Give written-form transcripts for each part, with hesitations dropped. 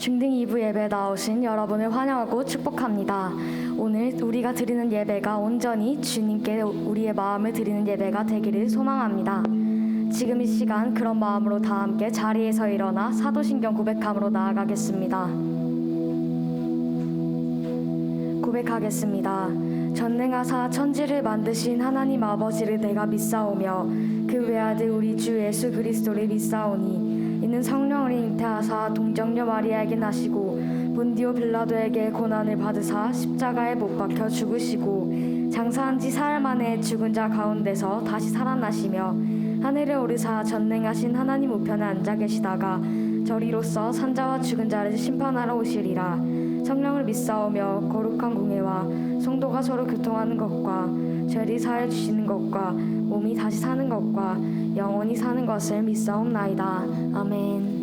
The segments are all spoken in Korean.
중등 2부 예배에 나오신 여러분을 환영하고 축복합니다. 오늘 우리가 드리는 예배가 온전히 주님께 우리의 마음을 드리는 예배가 되기를 소망합니다. 지금 이 시간 그런 마음으로 다 함께 자리에서 일어나 사도신경 고백함으로 나아가겠습니다. 고백하겠습니다. 전능하사 천지를 만드신 하나님 아버지를 내가 믿사오며 그 외아들 우리 주 예수 그리스도를 믿사오니 이는 성령을 잉태하사 동정녀 마리아에게 나시고 본디오 빌라도에게 고난을 받으사 십자가에 못 박혀 죽으시고 장사한 지 사흘 만에 죽은 자 가운데서 다시 살아나시며 하늘에 오르사 전능하신 하나님 우편에 앉아 계시다가 저리로서 산자와 죽은 자를 심판하러 오시리라. 성령을 믿사오며 거룩한 공예와 성도가 서로 교통하는 것과 죄를 사해 주시는 것과 몸이 다시 사는 것과 영원히 사는 것을 믿사옵나이다. 아멘.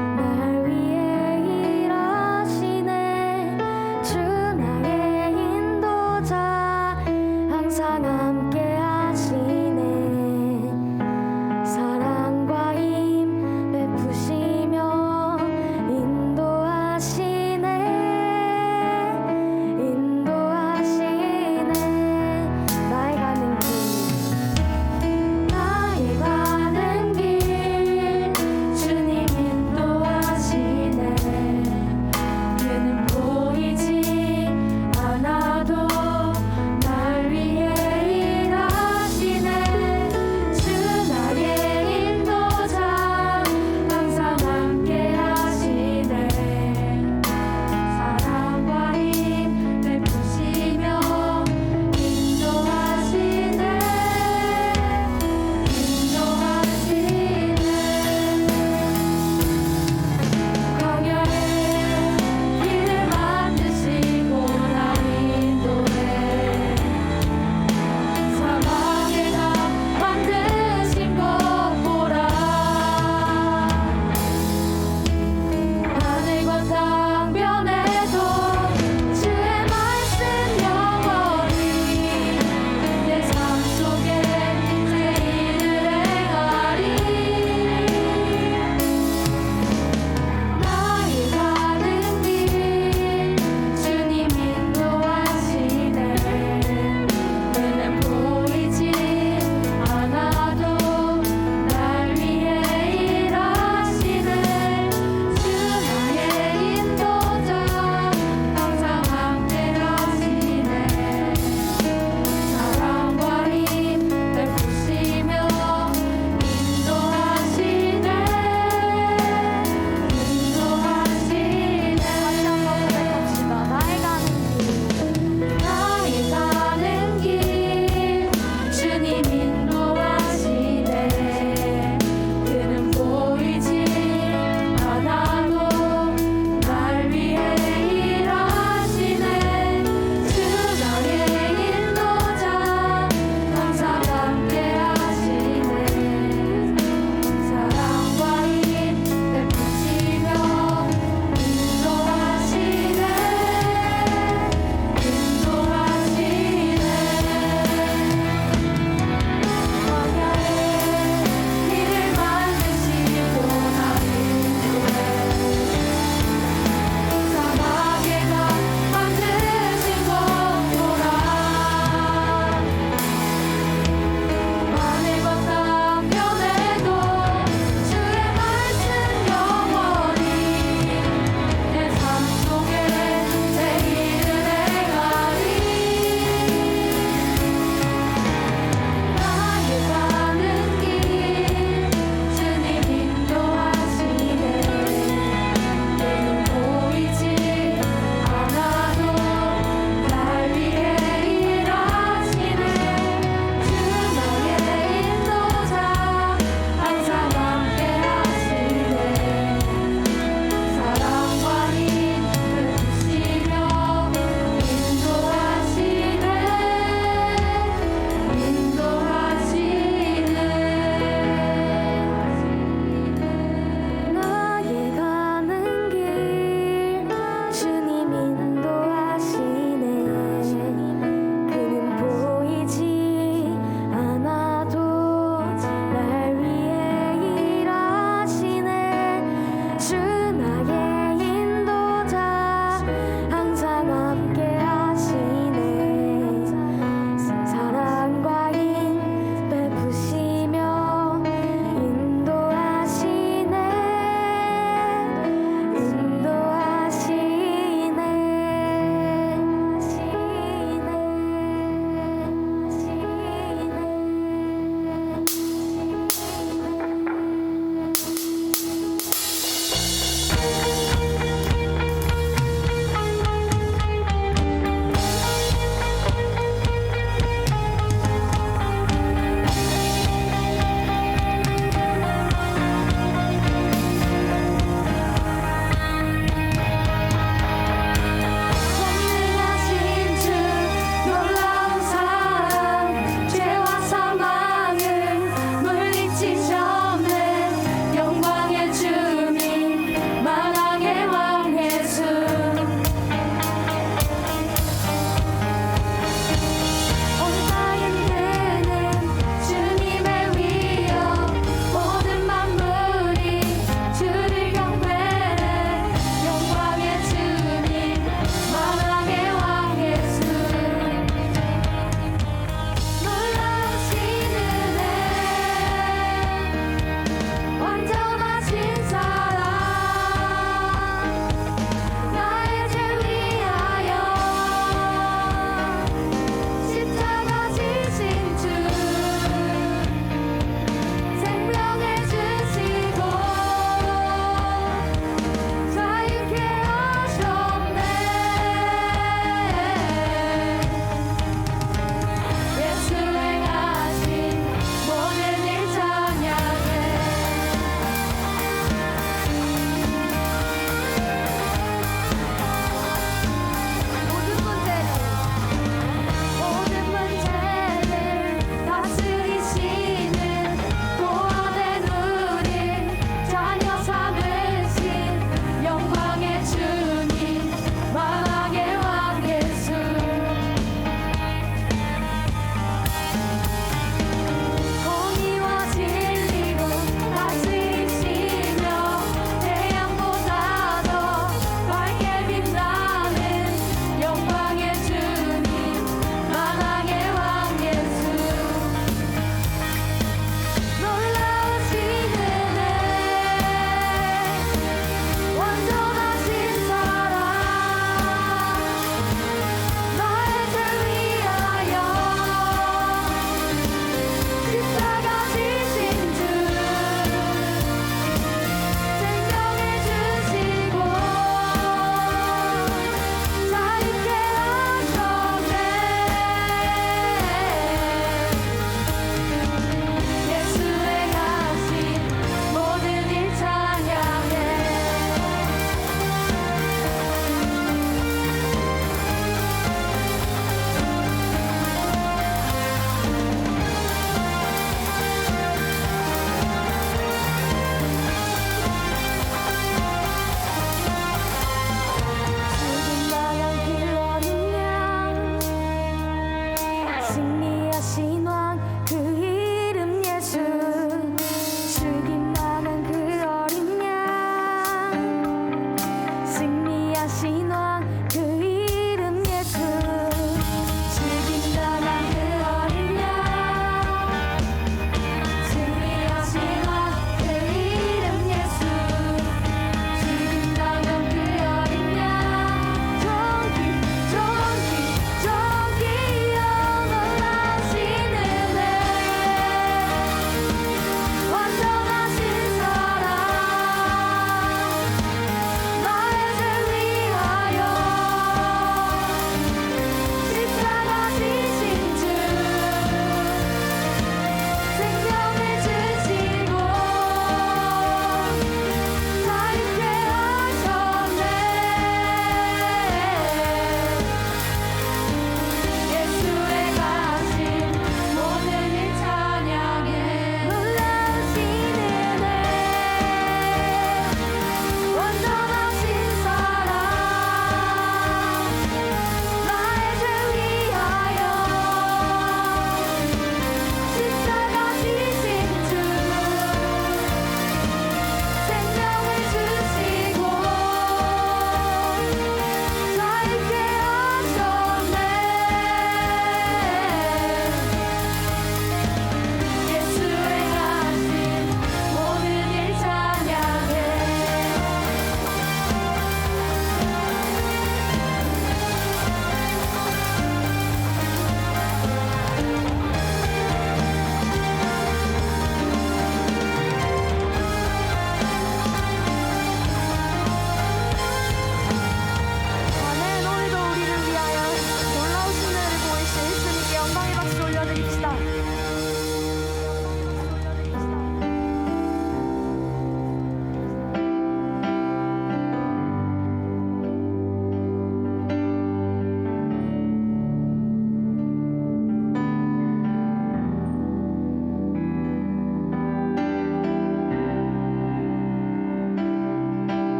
날 위해 일하시네.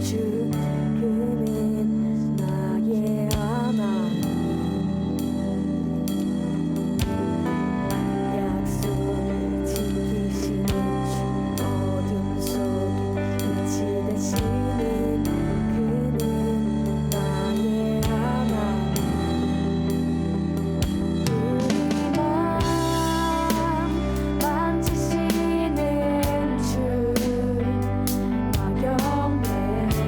주 그는 나의 하나님 약속을 지키시는 주 어둠 속에 빛이 되시는 그는 나의 하나님 우리 마음 만지시는 주 나 경배해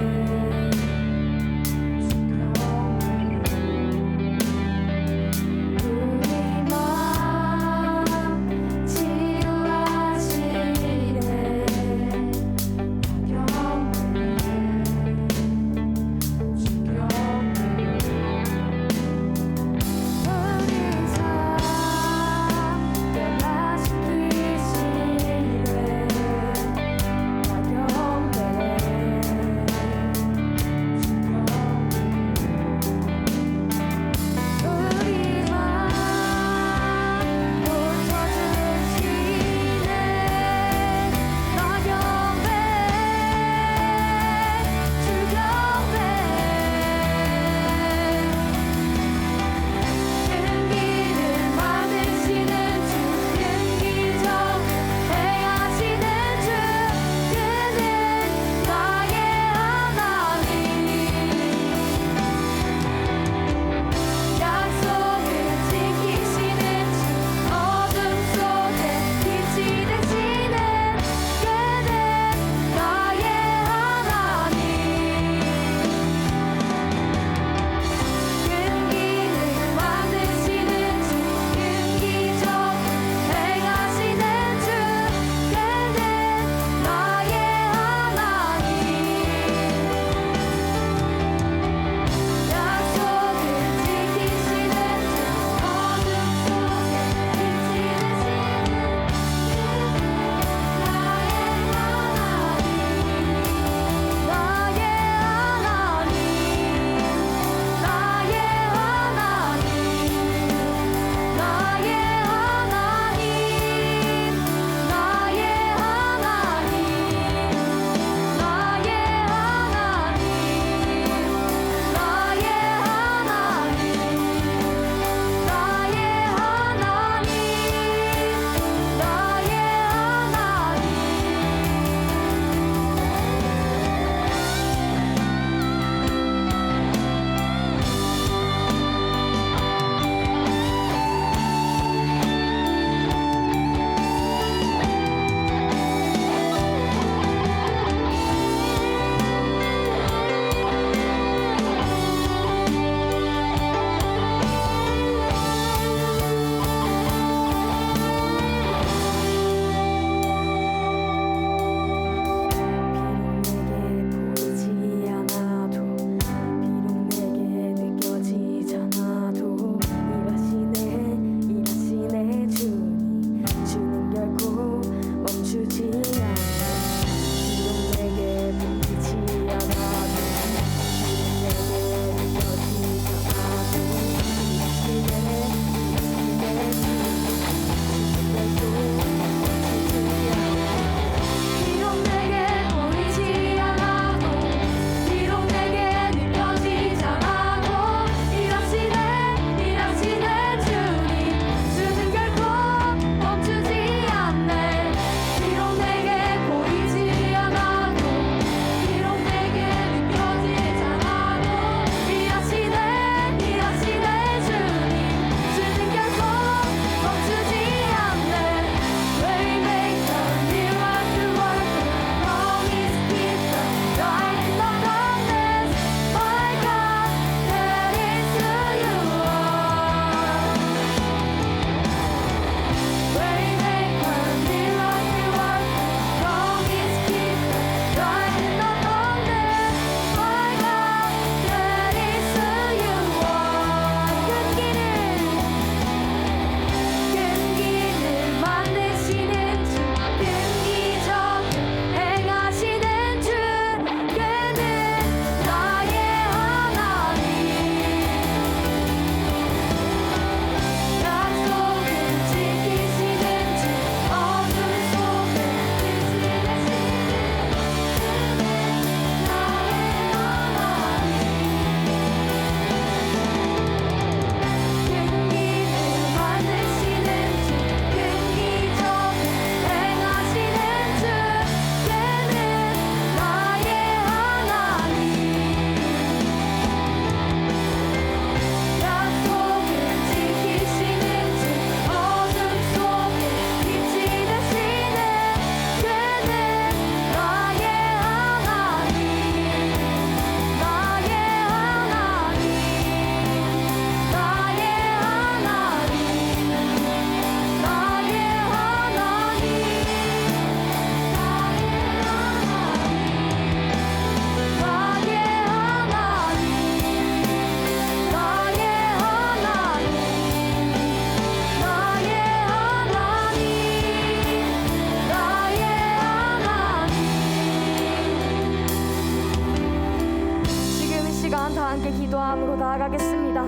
시간 다 함께 기도함으로 나아가겠습니다.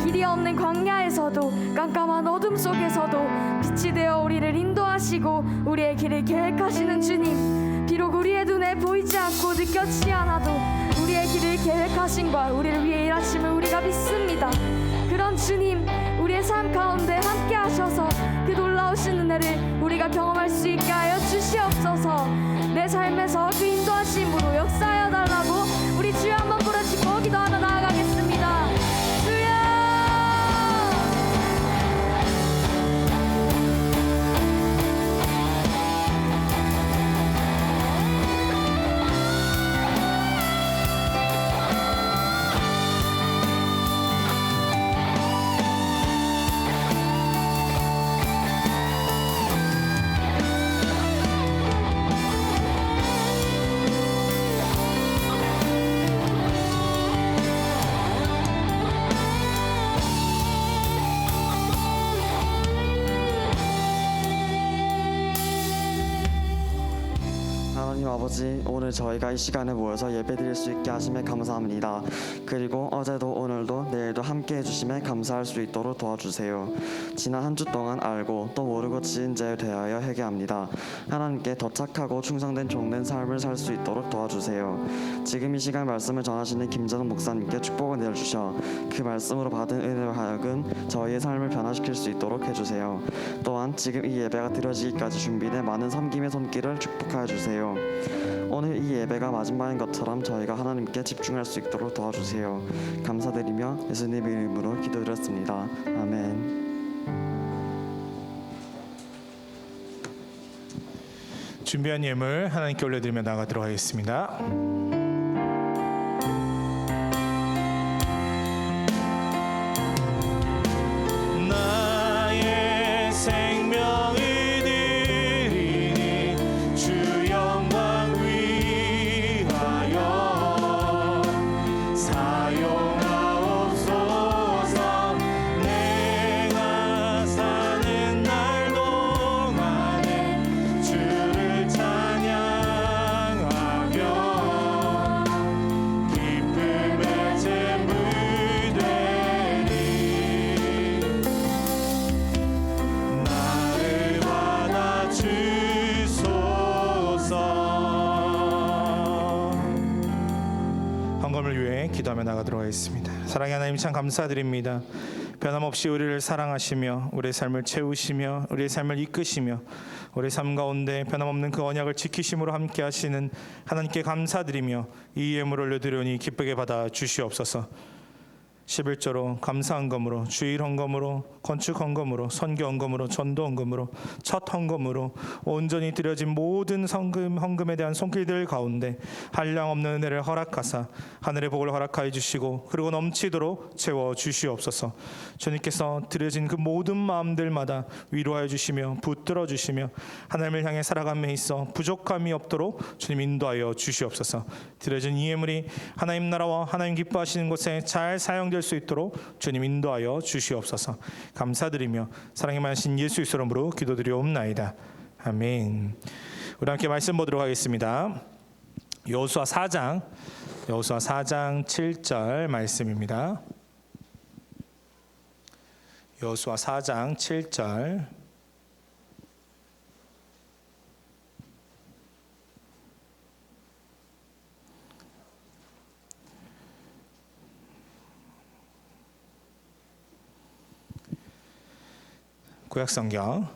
길이 없는 광야에서도 깜깜한 어둠 속에서도 빛이 되어 우리를 인도하시고 우리의 길을 계획하시는 주님, 비록 우리의 눈에 보이지 않고 느껴지지 않아도 우리의 길을 계획하신과 우리를 위해 일하심을 우리가 믿습니다. 그런 주님, 우리의 삶 가운데 함께 하셔서 그 놀라우신 은혜를 우리가 경험할 수 있게 하여 주시옵소서. 내 삶에서 그 인도하심으로 역사하여 달라고 우리 주여 한번 부르짖고 기도하며 나아가겠습니다. 주여! 하나님 아버지, 오늘 저희가 이 시간에 모여서 예배드릴 수 있게 하심에 감사합니다. 그리고 어제도 오늘도 내일도 함께 해주심에 감사할 수 있도록 도와주세요. 지난 한 주 동안 알고 또 모르고 지은 죄에 대하여 회개합니다. 하나님께 더 착하고 충성된 종된 삶을 살 수 있도록 도와주세요. 지금 이 시간 말씀을 전하시는 김전웅 목사님께 축복을 내려주셔 그 말씀으로 받은 은혜로 하여금 저희의 삶을 변화시킬 수 있도록 해주세요. 또한 지금 이 예배가 드려지기까지 준비된 많은 섬김의 손길을 축복하여 주세요. 오늘 이 예배가 마지막인 것처럼 저희가 하나님께 집중할 수 있도록 도와주세요. 감사드리며 예수님 이름으로 기도드렸습니다. 아멘. 준비한 예물 하나님께 올려드리며 나가도록 하겠습니다. 나의 생명을 드리니 주 영광 위하여 사용하옵소서. 내가 사는 날 동안에 주를 찬양하며 기쁨의 제물 되리. 나를 받아 주소서. 헌금을 위해 기도하며 나가도록 하겠습니다. 사랑의 하나님, 참 감사드립니다. 변함없이 우리를 사랑하시며 우리의 삶을 채우시며 우리의 삶을 이끄시며 우리의 삶 가운데 변함없는 그 언약을 지키심으로 함께 하시는 하나님께 감사드리며 이 예물을 올려드리오니 기쁘게 받아 주시옵소서. 11조로 감사한 검으로 주일 헌금으로 건축 헌금으로 선교 헌금으로 전도 헌금으로 첫 헌금으로 온전히 드려진 모든 헌금에 대한 손길들 가운데 한량 없는 은혜를 허락하사 하늘의 복을 허락하여 주시고 그리고 넘치도록 채워 주시옵소서. 주님께서 드려진 그 모든 마음들마다 위로하여 주시며 붙들어 주시며 하나님을 향해 살아감에 있어 부족함이 없도록 주님 인도하여 주시옵소서. 드려진 이 예물이 하나님 나라와 하나님 기뻐하시는 곳에 잘 사용될 수 있도록 주님 인도하여 주시옵소서. 감사드리며 사랑이 많으신 예수 이름으로 기도드리옵나이다. 아멘. 우리 함께 말씀 보도록 하겠습니다. 여호수아 4장 7절 말씀입니다. 여호수아 4장 7절. 구약성경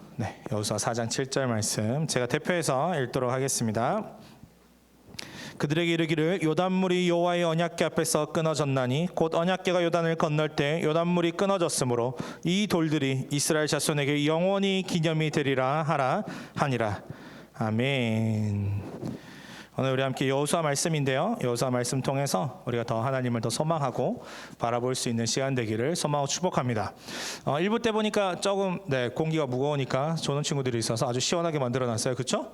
여호수아 4장 7절 말씀 제가 대표해서 읽도록 하겠습니다. 그들에게 이르기를 요단물이 여호와의 언약궤 앞에서 끊어졌나니 곧 언약궤가 요단을 건널 때 요단물이 끊어졌으므로 이 돌들이 이스라엘 자손에게 영원히 기념이 되리라 하라 하니라. 아멘. 오늘 우리 함께 여호수아 말씀인데요. 여호수아 말씀 통해서 우리가 더 하나님을 더 소망하고 바라볼 수 있는 시간 되기를 소망하고 축복합니다. 1부 때 보니까 조금 공기가 무거우니까 조는 친구들이 있어서 아주 시원하게 만들어놨어요. 그렇죠?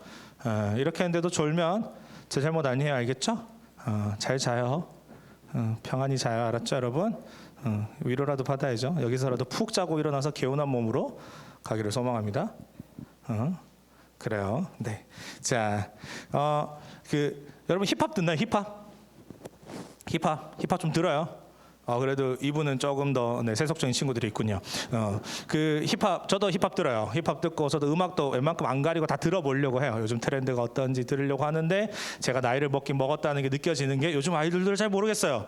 이렇게 했는데도 졸면 제 잘못 아니에요. 알겠죠? 잘 자요. 평안히 자요. 알았죠, 여러분? 위로라도 받아야죠. 여기서라도 푹 자고 일어나서 개운한 몸으로 가기를 소망합니다. 그래요. 네. 자, 여러분 힙합 듣나요? 힙합? 힙합 좀 들어요? 그래도 이분은 조금 더 세속적인 친구들이 있군요. 그 힙합, 저도 힙합 들어요. 힙합 듣고 저도 음악도 웬만큼 안 가리고 다 들어보려고 해요. 요즘 트렌드가 어떤지 들으려고 하는데 제가 나이를 먹긴 먹었다는 게 느껴지는 게 요즘 아이들도 잘 모르겠어요.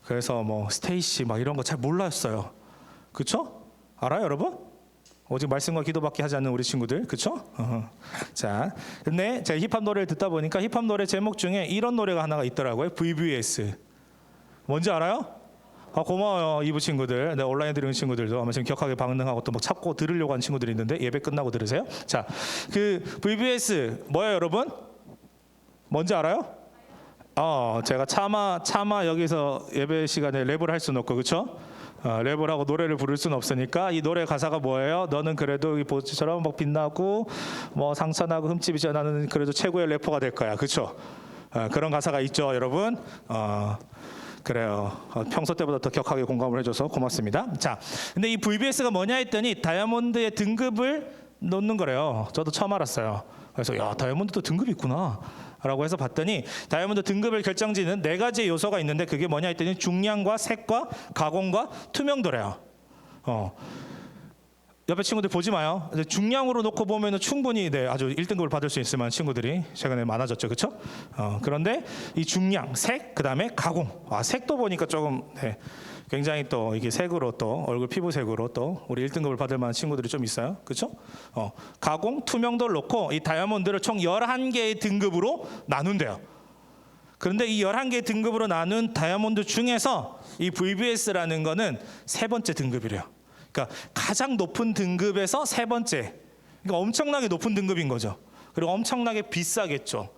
그래서 뭐 스테이시 막 이런 거 잘 몰랐어요. 그쵸? 알아요, 여러분? 오직 말씀과 기도밖에 하지 않는 우리 친구들, 그쵸? 자, 근데 제가 힙합 노래를 듣다 보니까 힙합 노래 제목 중에 이런 노래가 하나가 있더라고요. VVS. 뭔지 알아요? 고마워요, 이부 친구들. 네, 온라인 들으는 친구들도 아마 지금 격하게 반응하고 또 막 찾고 들으려고 하는 친구들이 있는데 예배 끝나고 들으세요. 자, 그 VVS 뭐예요, 여러분? 뭔지 알아요? 제가 차마 여기서 예배 시간에 랩을 할 수는 없고, 그렇죠? 랩을 하고 노래를 부를 수는 없으니까 이 노래 가사가 뭐예요? 너는 그래도 이 보스처럼 막 빛나고 뭐 상처나고 흠집이지 나는 그래도 최고의 래퍼가 될 거야, 그렇죠? 그런 가사가 있죠, 여러분. 그래요. 평소 때보다 더 격하게 공감을 해줘서 고맙습니다. 자, 근데 이 VBS가 뭐냐 했더니 다이아몬드의 등급을 놓는 거래요. 저도 처음 알았어요. 그래서 야, 다이아몬드도 등급이 있구나 라고 해서 봤더니 다이아몬드 등급을 결정짓는 4가지의 요소가 있는데 그게 뭐냐 했더니 중량과 색과 가공과 투명도래요. 옆에 친구들 보지 마요. 중량으로 놓고 보면 충분히 아주 1등급을 받을 수 있을 만한 친구들이 최근에 많아졌죠, 그렇죠? 그런데 이 중량, 색, 그 다음에 가공. 색도 보니까 조금 굉장히 또 이게 색으로 또 얼굴 피부색으로 또 우리 1등급을 받을 만한 친구들이 좀 있어요, 그렇죠? 가공, 투명도를 놓고 이 다이아몬드를 총 11개의 등급으로 나눈대요. 그런데 이 11개의 등급으로 나눈 다이아몬드 중에서 이 VBS라는 거는 3번째 등급이래요. 그러니까 가장 높은 등급에서 3번째. 그러니까 엄청나게 높은 등급인 거죠. 그리고 엄청나게 비싸겠죠.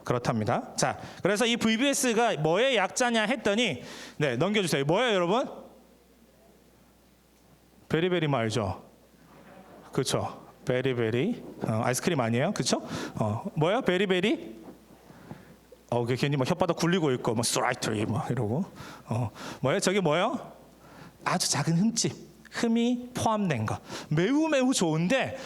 그렇답니다. 자, 그래서 이 VBS가 뭐의 약자냐 했더니 넘겨주세요. 뭐예요, 여러분? 베리베리 알죠? 그렇죠. 베리베리 아이스크림 아니에요? 그렇죠? 뭐예요? 베리베리? 괜히 막 혓바닥 굴리고 있고 뭐 스트라이트리 뭐 이러고 뭐예요? 저게 뭐예요? 아주 작은 흠이 포함된 거. 매우 좋은데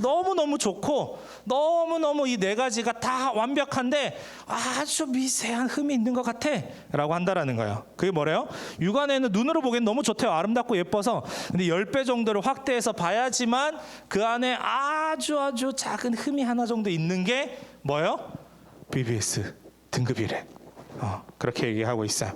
너무 좋고 너무 이 4가지가 다 완벽한데 아주 미세한 흠이 있는 것 같아 라고 한다라는 거예요. 그게 뭐래요? 육안에는 눈으로 보기엔 너무 좋대요. 아름답고 예뻐서. 근데 10배 정도를 확대해서 봐야지만 그 안에 아주 작은 흠이 하나 정도 있는 게 뭐예요? BBS 등급이래. 그렇게 얘기하고 있어요.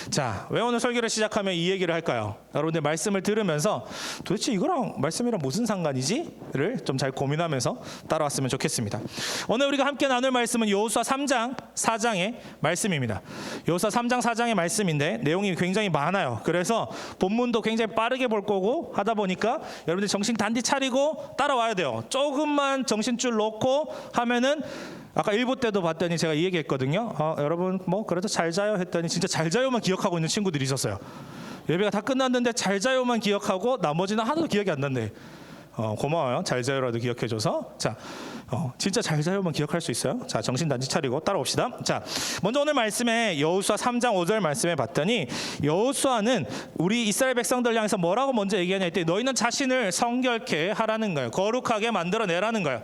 자, 왜 오늘 설교를 시작하면 이 얘기를 할까요? 여러분들 말씀을 들으면서 도대체 이거랑 말씀이랑 무슨 상관이지?를 좀 잘 고민하면서 따라왔으면 좋겠습니다. 오늘 우리가 함께 나눌 말씀은 여호수아 3장 4장의 말씀입니다. 여호수아 3장 4장의 말씀인데 내용이 굉장히 많아요. 그래서 본문도 굉장히 빠르게 볼 거고 하다 보니까 여러분들 정신 단디 차리고 따라와야 돼요. 조금만 정신줄 놓고 하면은 아까 1부 때도 봤더니 제가 이 얘기했거든요. 여러분 뭐 그래도 잘 자요 했더니 진짜 잘 자요만 기억하고 있는 친구들이 있었어요. 예배가 다 끝났는데 잘 자요만 기억하고 나머지는 하나도 기억이 안 난대. 고마워요. 잘 자요라도 기억해줘서. 자, 진짜 잘 자요만 기억할 수 있어요. 자, 정신 단지 차리고 따라옵시다. 자, 먼저 오늘 말씀에 여호수아 3장 5절 말씀에 봤더니 여호수아는 우리 이스라엘 백성들 향해서 뭐라고 먼저 얘기하냐 했더니 너희는 자신을 성결케 하라는 거예요. 거룩하게 만들어내라는 거예요.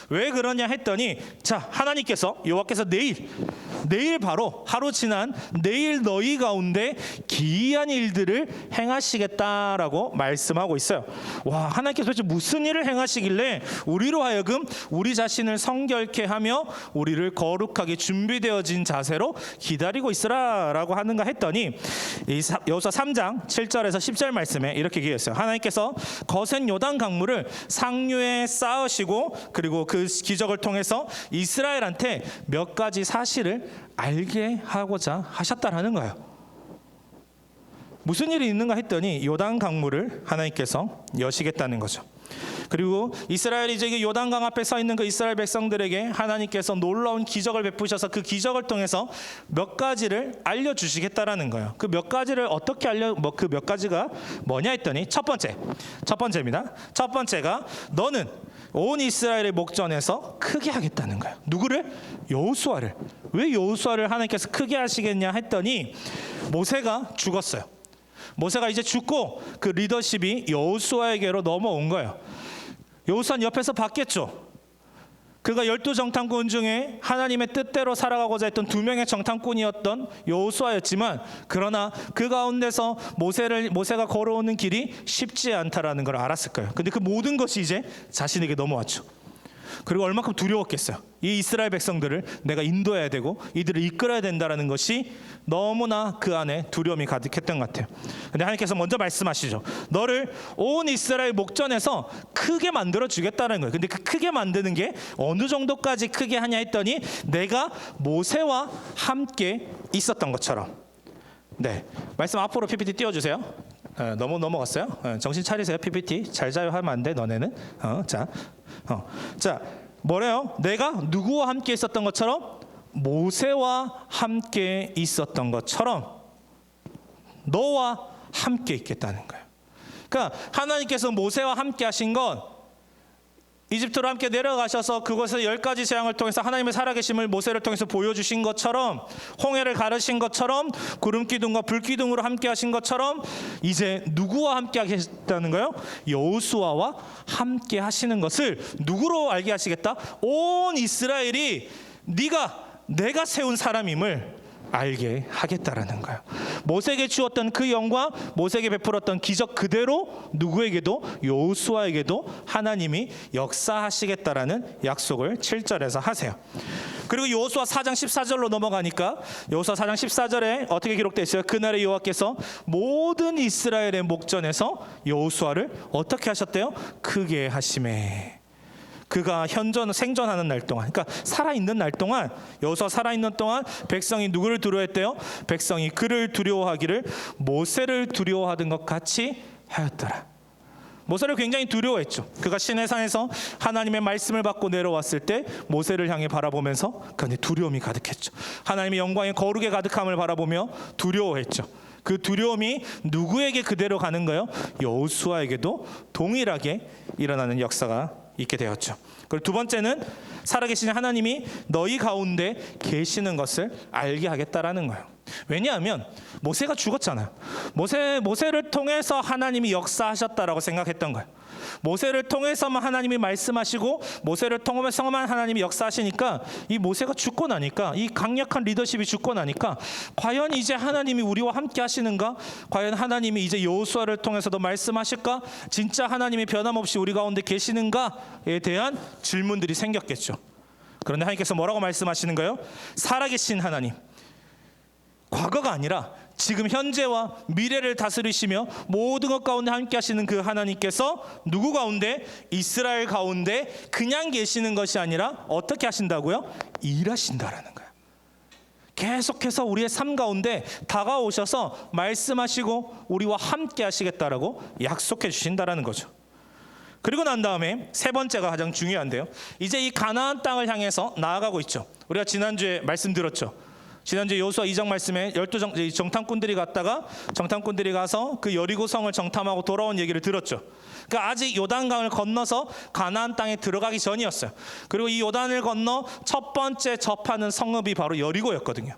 왜 그러냐 했더니 자, 하나님께서 여호와께서 내일 바로 하루 지난 내일 너희 가운데 기이한 일들을 행하시겠다라고 말씀하고 있어요. 와, 하나님께서 도대체 무슨 일을 행하시길래 우리로 하여금 우리 자신을 성결케 하며 우리를 거룩하게 준비되어진 자세로 기다리고 있으라라고 하는가 했더니 이 여호수아 3장 7절에서 10절 말씀에 이렇게 얘기했어요. 하나님께서 거센 요단 강물을 상류에 쌓으시고 그리고 그 기적을 통해서 이스라엘한테 몇 가지 사실을 알게 하고자 하셨다라는 거예요. 무슨 일이 있는가 했더니 요단 강물을 하나님께서 여시겠다는 거죠. 그리고 이스라엘이 이제 요단강 앞에 서 있는 그 이스라엘 백성들에게 하나님께서 놀라운 기적을 베푸셔서 그 기적을 통해서 몇 가지를 알려주시겠다라는 거예요. 그 몇 가지를 어떻게 그 몇 가지가 뭐냐 했더니 첫 번째입니다. 첫 번째가 너는 온 이스라엘의 목전에서 크게 하겠다는 거예요. 누구를? 여호수아를. 왜 여호수아를 하나님께서 크게 하시겠냐 했더니 모세가 죽었어요. 모세가 이제 죽고 그 리더십이 여호수아에게로 넘어온 거예요. 여호수아는 옆에서 봤겠죠. 그가 12정탐꾼 중에 하나님의 뜻대로 살아가고자 했던 2명의 정탐꾼이었던 여호수아였지만, 그러나 그 가운데서 모세가 걸어오는 길이 쉽지 않다라는 걸 알았을 거예요. 근데 그 모든 것이 이제 자신에게 넘어왔죠. 그리고 얼마큼 두려웠겠어요. 이 이스라엘 백성들을 내가 인도해야 되고 이들을 이끌어야 된다는 것이 너무나 그 안에 두려움이 가득했던 것 같아요. 근데 하나님께서 먼저 말씀하시죠. 너를 온 이스라엘 목전에서 크게 만들어 주겠다는 거예요. 근데 그 크게 만드는 게 어느 정도까지 크게 하냐 했더니, 내가 모세와 함께 있었던 것처럼. 네, 말씀 앞으로 PPT 띄워주세요. 너무 넘어갔어요. 정신 차리세요. PPT 잘 자요 하면 안 돼. 너네는. 자, 뭐래요? 내가 누구와 함께 있었던 것처럼, 모세와 함께 있었던 것처럼 너와 함께 있겠다는 거예요. 그러니까 하나님께서 모세와 함께 하신 건, 이집트로 함께 내려가셔서 그곳에서 10가지 재앙을 통해서 하나님의 살아계심을 모세를 통해서 보여주신 것처럼, 홍해를 가르신 것처럼, 구름기둥과 불기둥으로 함께 하신 것처럼, 이제 누구와 함께 하겠다는 거예요? 여호수아와 함께 하시는 것을 누구로 알게 하시겠다? 온 이스라엘이 내가 세운 사람임을 알게 하겠다라는 거예요. 모세에게 주었던 그 영광, 모세에게 베풀었던 기적 그대로 누구에게도, 여호수아에게도 하나님이 역사하시겠다라는 약속을 7절에서 하세요. 그리고 여호수아 4장 14절로 넘어가니까, 여호수아 4장 14절에 어떻게 기록되어 있어요? 그날에 여호와께서 모든 이스라엘의 목전에서 여호수아를 어떻게 하셨대요? 크게 하시매. 그가 생존하는 날 동안, 그러니까 살아있는 날 동안, 여호수아 살아있는 동안 백성이 누구를 두려워했대요? 백성이 그를 두려워하기를 모세를 두려워하던 것 같이 하였더라. 모세를 굉장히 두려워했죠. 그가 시내산에서 하나님의 말씀을 받고 내려왔을 때 모세를 향해 바라보면서 그는 두려움이 가득했죠. 하나님의 영광의 거룩에 가득함을 바라보며 두려워했죠. 그 두려움이 누구에게 그대로 가는 거예요? 여호수아에게도 동일하게 일어나는 역사가 있게 되었죠. 그리고 두 번째는, 살아계신 하나님이 너희 가운데 계시는 것을 알게 하겠다라는 거예요. 왜냐하면 모세가 죽었잖아요. 모세를 통해서 하나님이 역사하셨다라고 생각했던 거예요. 모세를 통해서만 하나님이 말씀하시고 모세를 통해서만 하나님이 역사하시니까, 이 모세가 죽고 나니까, 이 강력한 리더십이 죽고 나니까, 과연 이제 하나님이 우리와 함께 하시는가? 과연 하나님이 이제 여호수아를 통해서도 말씀하실까? 진짜 하나님이 변함없이 우리 가운데 계시는가에 대한 질문들이 생겼겠죠. 그런데 하나님께서 뭐라고 말씀하시는 거예요? 살아계신 하나님, 과거가 아니라 지금 현재와 미래를 다스리시며 모든 것 가운데 함께 하시는 그 하나님께서 누구 가운데? 이스라엘 가운데 그냥 계시는 것이 아니라 어떻게 하신다고요? 일하신다라는 거예요. 계속해서 우리의 삶 가운데 다가오셔서 말씀하시고 우리와 함께 하시겠다라고 약속해 주신다라는 거죠. 그리고 난 다음에 세 번째가 가장 중요한데요, 이제 이 가나안 땅을 향해서 나아가고 있죠. 우리가 지난주에 말씀드렸죠. 지난주에 여호수아 2장 말씀에 12 정탐꾼들이 가서 그 여리고 성을 정탐하고 돌아온 얘기를 들었죠. 그러니까 아직 요단강을 건너서 가나안 땅에 들어가기 전이었어요. 그리고 이 요단을 건너 첫 번째 접하는 성읍이 바로 여리고였거든요.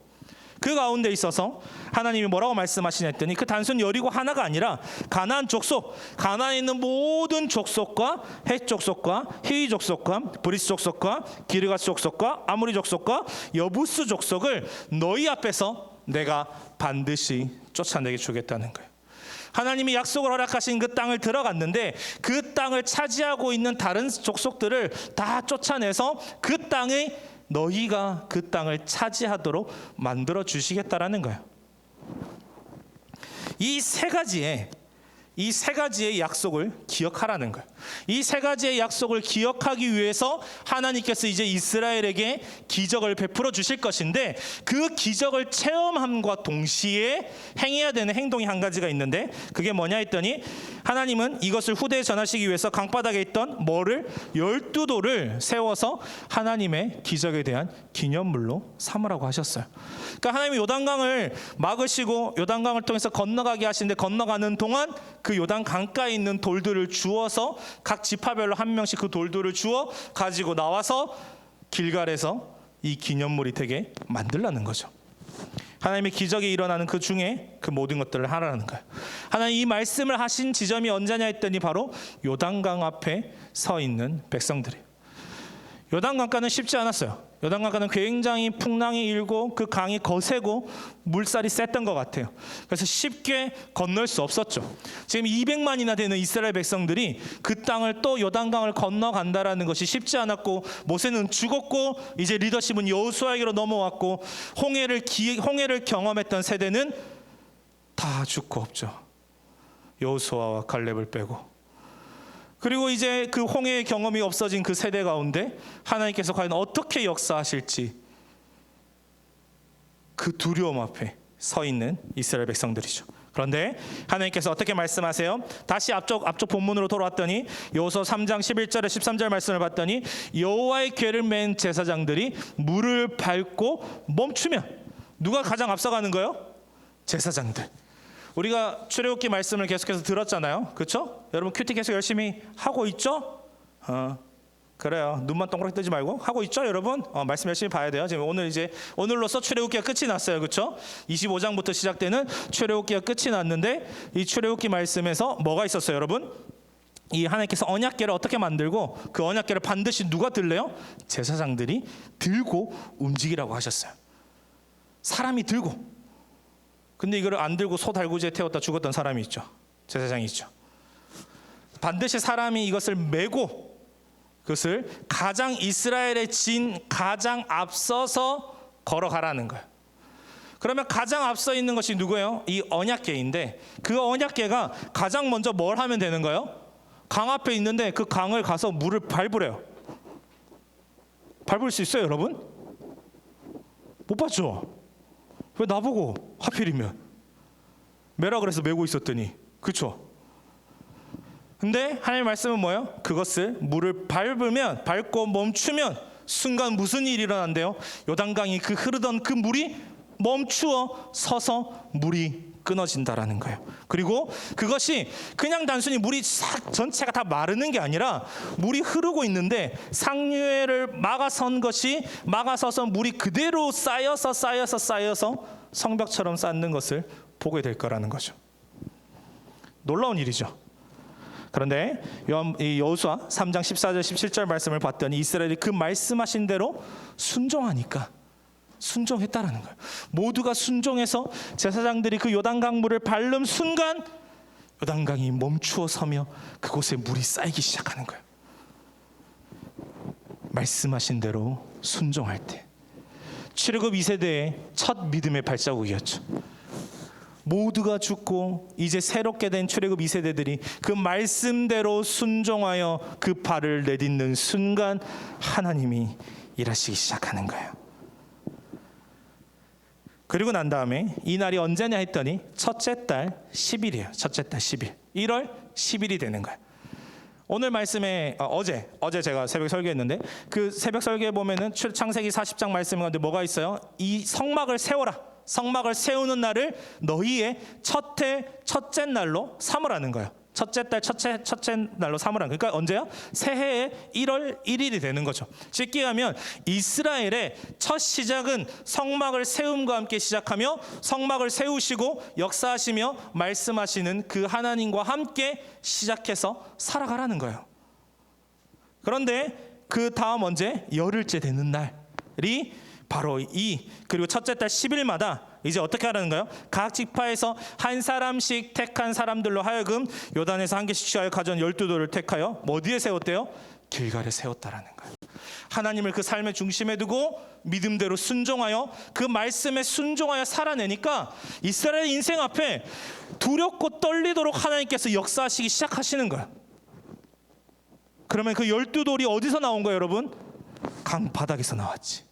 그 가운데 있어서 하나님이 뭐라고 말씀하시냐 했더니, 그 단순 여리고 하나가 아니라 가나안 족속, 가나안에 있는 모든 족속과 헷 족속과 히위 족속과 브리스 족속과 기르가스 족속과 아모리 족속과 여부스 족속을 너희 앞에서 내가 반드시 쫓아내게 주겠다는 거예요. 하나님이 약속을 허락하신 그 땅을 들어갔는데, 그 땅을 차지하고 있는 다른 족속들을 다 쫓아내서 그 땅에 너희가 그 땅을 차지하도록 만들어 주시겠다라는 거예요. 이 세 가지의 약속을 기억하라는 거예요. 이 세 가지의 약속을 기억하기 위해서 하나님께서 이제 이스라엘에게 기적을 베풀어 주실 것인데, 그 기적을 체험함과 동시에 행해야 되는 행동이 한 가지가 있는데, 그게 뭐냐 했더니, 하나님은 이것을 후대에 전하시기 위해서 강바닥에 있던 12돌을 세워서 하나님의 기적에 대한 기념물로 삼으라고 하셨어요. 그러니까 하나님이 요단강을 막으시고 요단강을 통해서 건너가게 하시는데, 건너가는 동안 그 요단 강가에 있는 돌들을 주워서 각 지파별로 한 명씩 그 돌들을 주워 가지고 나와서 길갈에서 이 기념물이 되게 만들라는 거죠. 하나님의 기적이 일어나는 그 중에 그 모든 것들을 하라는 거예요. 하나님 이 말씀을 하신 지점이 언제냐 했더니 바로 요단강 앞에 서 있는 백성들이에요. 요단강가는 쉽지 않았어요. 요단강가는 굉장히 풍랑이 일고 그 강이 거세고 물살이 셌던 것 같아요. 그래서 쉽게 건널 수 없었죠. 지금 200만이나 되는 이스라엘 백성들이 그 땅을 또 요단강을 건너간다라는 것이 쉽지 않았고, 모세는 죽었고 이제 리더십은 여호수아에게로 넘어왔고, 홍해를 경험했던 세대는 다 죽고 없죠. 여호수아와 갈렙을 빼고. 그리고 이제 그 홍해의 경험이 없어진 그 세대 가운데 하나님께서 과연 어떻게 역사하실지 그 두려움 앞에 서 있는 이스라엘 백성들이죠. 그런데 하나님께서 어떻게 말씀하세요? 다시 앞쪽 본문으로 돌아왔더니 여호수아 3장 11절에 13절 말씀을 봤더니 여호와의 궤를 맨 제사장들이 물을 밟고 멈추면, 누가 가장 앞서가는 거예요? 제사장들. 우리가 출애굽기 말씀을 계속해서 들었잖아요. 그렇죠? 여러분 큐티 계속 열심히 하고 있죠? 그래요. 눈만 동그랗게 뜨지 말고 하고 있죠, 여러분? 말씀 열심히 봐야 돼요. 지금 오늘로써 출애굽기가 끝이 났어요. 그렇죠? 25장부터 시작되는 출애굽기가 끝이 났는데, 이 출애굽기 말씀에서 뭐가 있었어요, 여러분? 이 하나님께서 언약궤를 어떻게 만들고 그 언약궤를 반드시 누가 들래요? 제사장들이 들고 움직이라고 하셨어요. 사람이 들고. 근데 이거를 안 들고 소 달구지에 태웠다 죽었던 사람이 있죠. 제사장이 있죠. 반드시 사람이 이것을 메고 그것을 가장 이스라엘의 진 가장 앞서서 걸어가라는 거예요. 그러면 가장 앞서 있는 것이 누구예요? 이 언약궤인데, 그 언약궤가 가장 먼저 뭘 하면 되는 거예요? 강 앞에 있는데 그 강을 가서 물을 밟으래요. 밟을 수 있어요, 여러분? 못 봤죠? 왜 나보고 하필이면 매라 그래서 메고 있었더니, 그렇죠? 근데 하나님의 말씀은 뭐예요? 그것을 물을 밟고 멈추면 순간 무슨 일이 일어난대요? 요단강이 그 흐르던 그 물이 멈추어 서서 물이 끊어진다라는 거예요. 그리고 그것이 그냥 단순히 물이 싹 전체가 다 마르는 게 아니라 물이 흐르고 있는데 상류에를 막아서서 물이 그대로 쌓여서 성벽처럼 쌓는 것을 보게 될 거라는 거죠. 놀라운 일이죠. 그런데 여호수아 3장 14절 17절 말씀을 봤더니 이스라엘이 그 말씀하신 대로 순종했다라는 거예요. 모두가 순종해서 제사장들이 그 요단강 물을 밟는 순간 요단강이 멈추어 서며 그곳에 물이 쌓이기 시작하는 거예요. 말씀하신 대로 순종할 때 출애굽 2세대의 첫 믿음의 발자국이었죠. 모두가 죽고 이제 새롭게 된 출애굽 2세대들이 그 말씀대로 순종하여 그 발을 내딛는 순간 하나님이 일하시기 시작하는 거예요. 그리고 난 다음에 이 날이 언제냐 했더니 첫째 달 10일이에요. 첫째 달 10일. 1월 10일이 되는 거예요. 오늘 말씀에 어제 제가 새벽 설교했는데 그 새벽 설교에 보면은 창세기 40장 말씀 가운데 뭐가 있어요? 이 성막을 세워라. 성막을 세우는 날을 너희의 첫째 날로 삼으라는 거예요. 첫째 달 첫째 날로 삼으라는 거예요. 그러니까 언제요? 새해의 1월 1일이 되는 거죠. 쉽게 하면 이스라엘의 첫 시작은 성막을 세움과 함께 시작하며 성막을 세우시고 역사하시며 말씀하시는 그 하나님과 함께 시작해서 살아가라는 거예요. 그런데 그 다음 언제? 열흘째 되는 날이 바로 그리고 첫째 달 10일마다 이제 어떻게 하라는가요? 각 지파에서 한 사람씩 택한 사람들로 하여금 요단에서 한 개씩 취하여 가져온 12돌을 택하여 어디에 세웠대요? 길갈에 세웠다라는 거예요. 하나님을 그 삶의 중심에 두고 믿음대로 순종하여 그 말씀에 순종하여 살아내니까 이스라엘 인생 앞에 두렵고 떨리도록 하나님께서 역사하시기 시작하시는 거예요. 그러면 그 12돌이 어디서 나온 거예요, 여러분? 강 바닥에서 나왔지.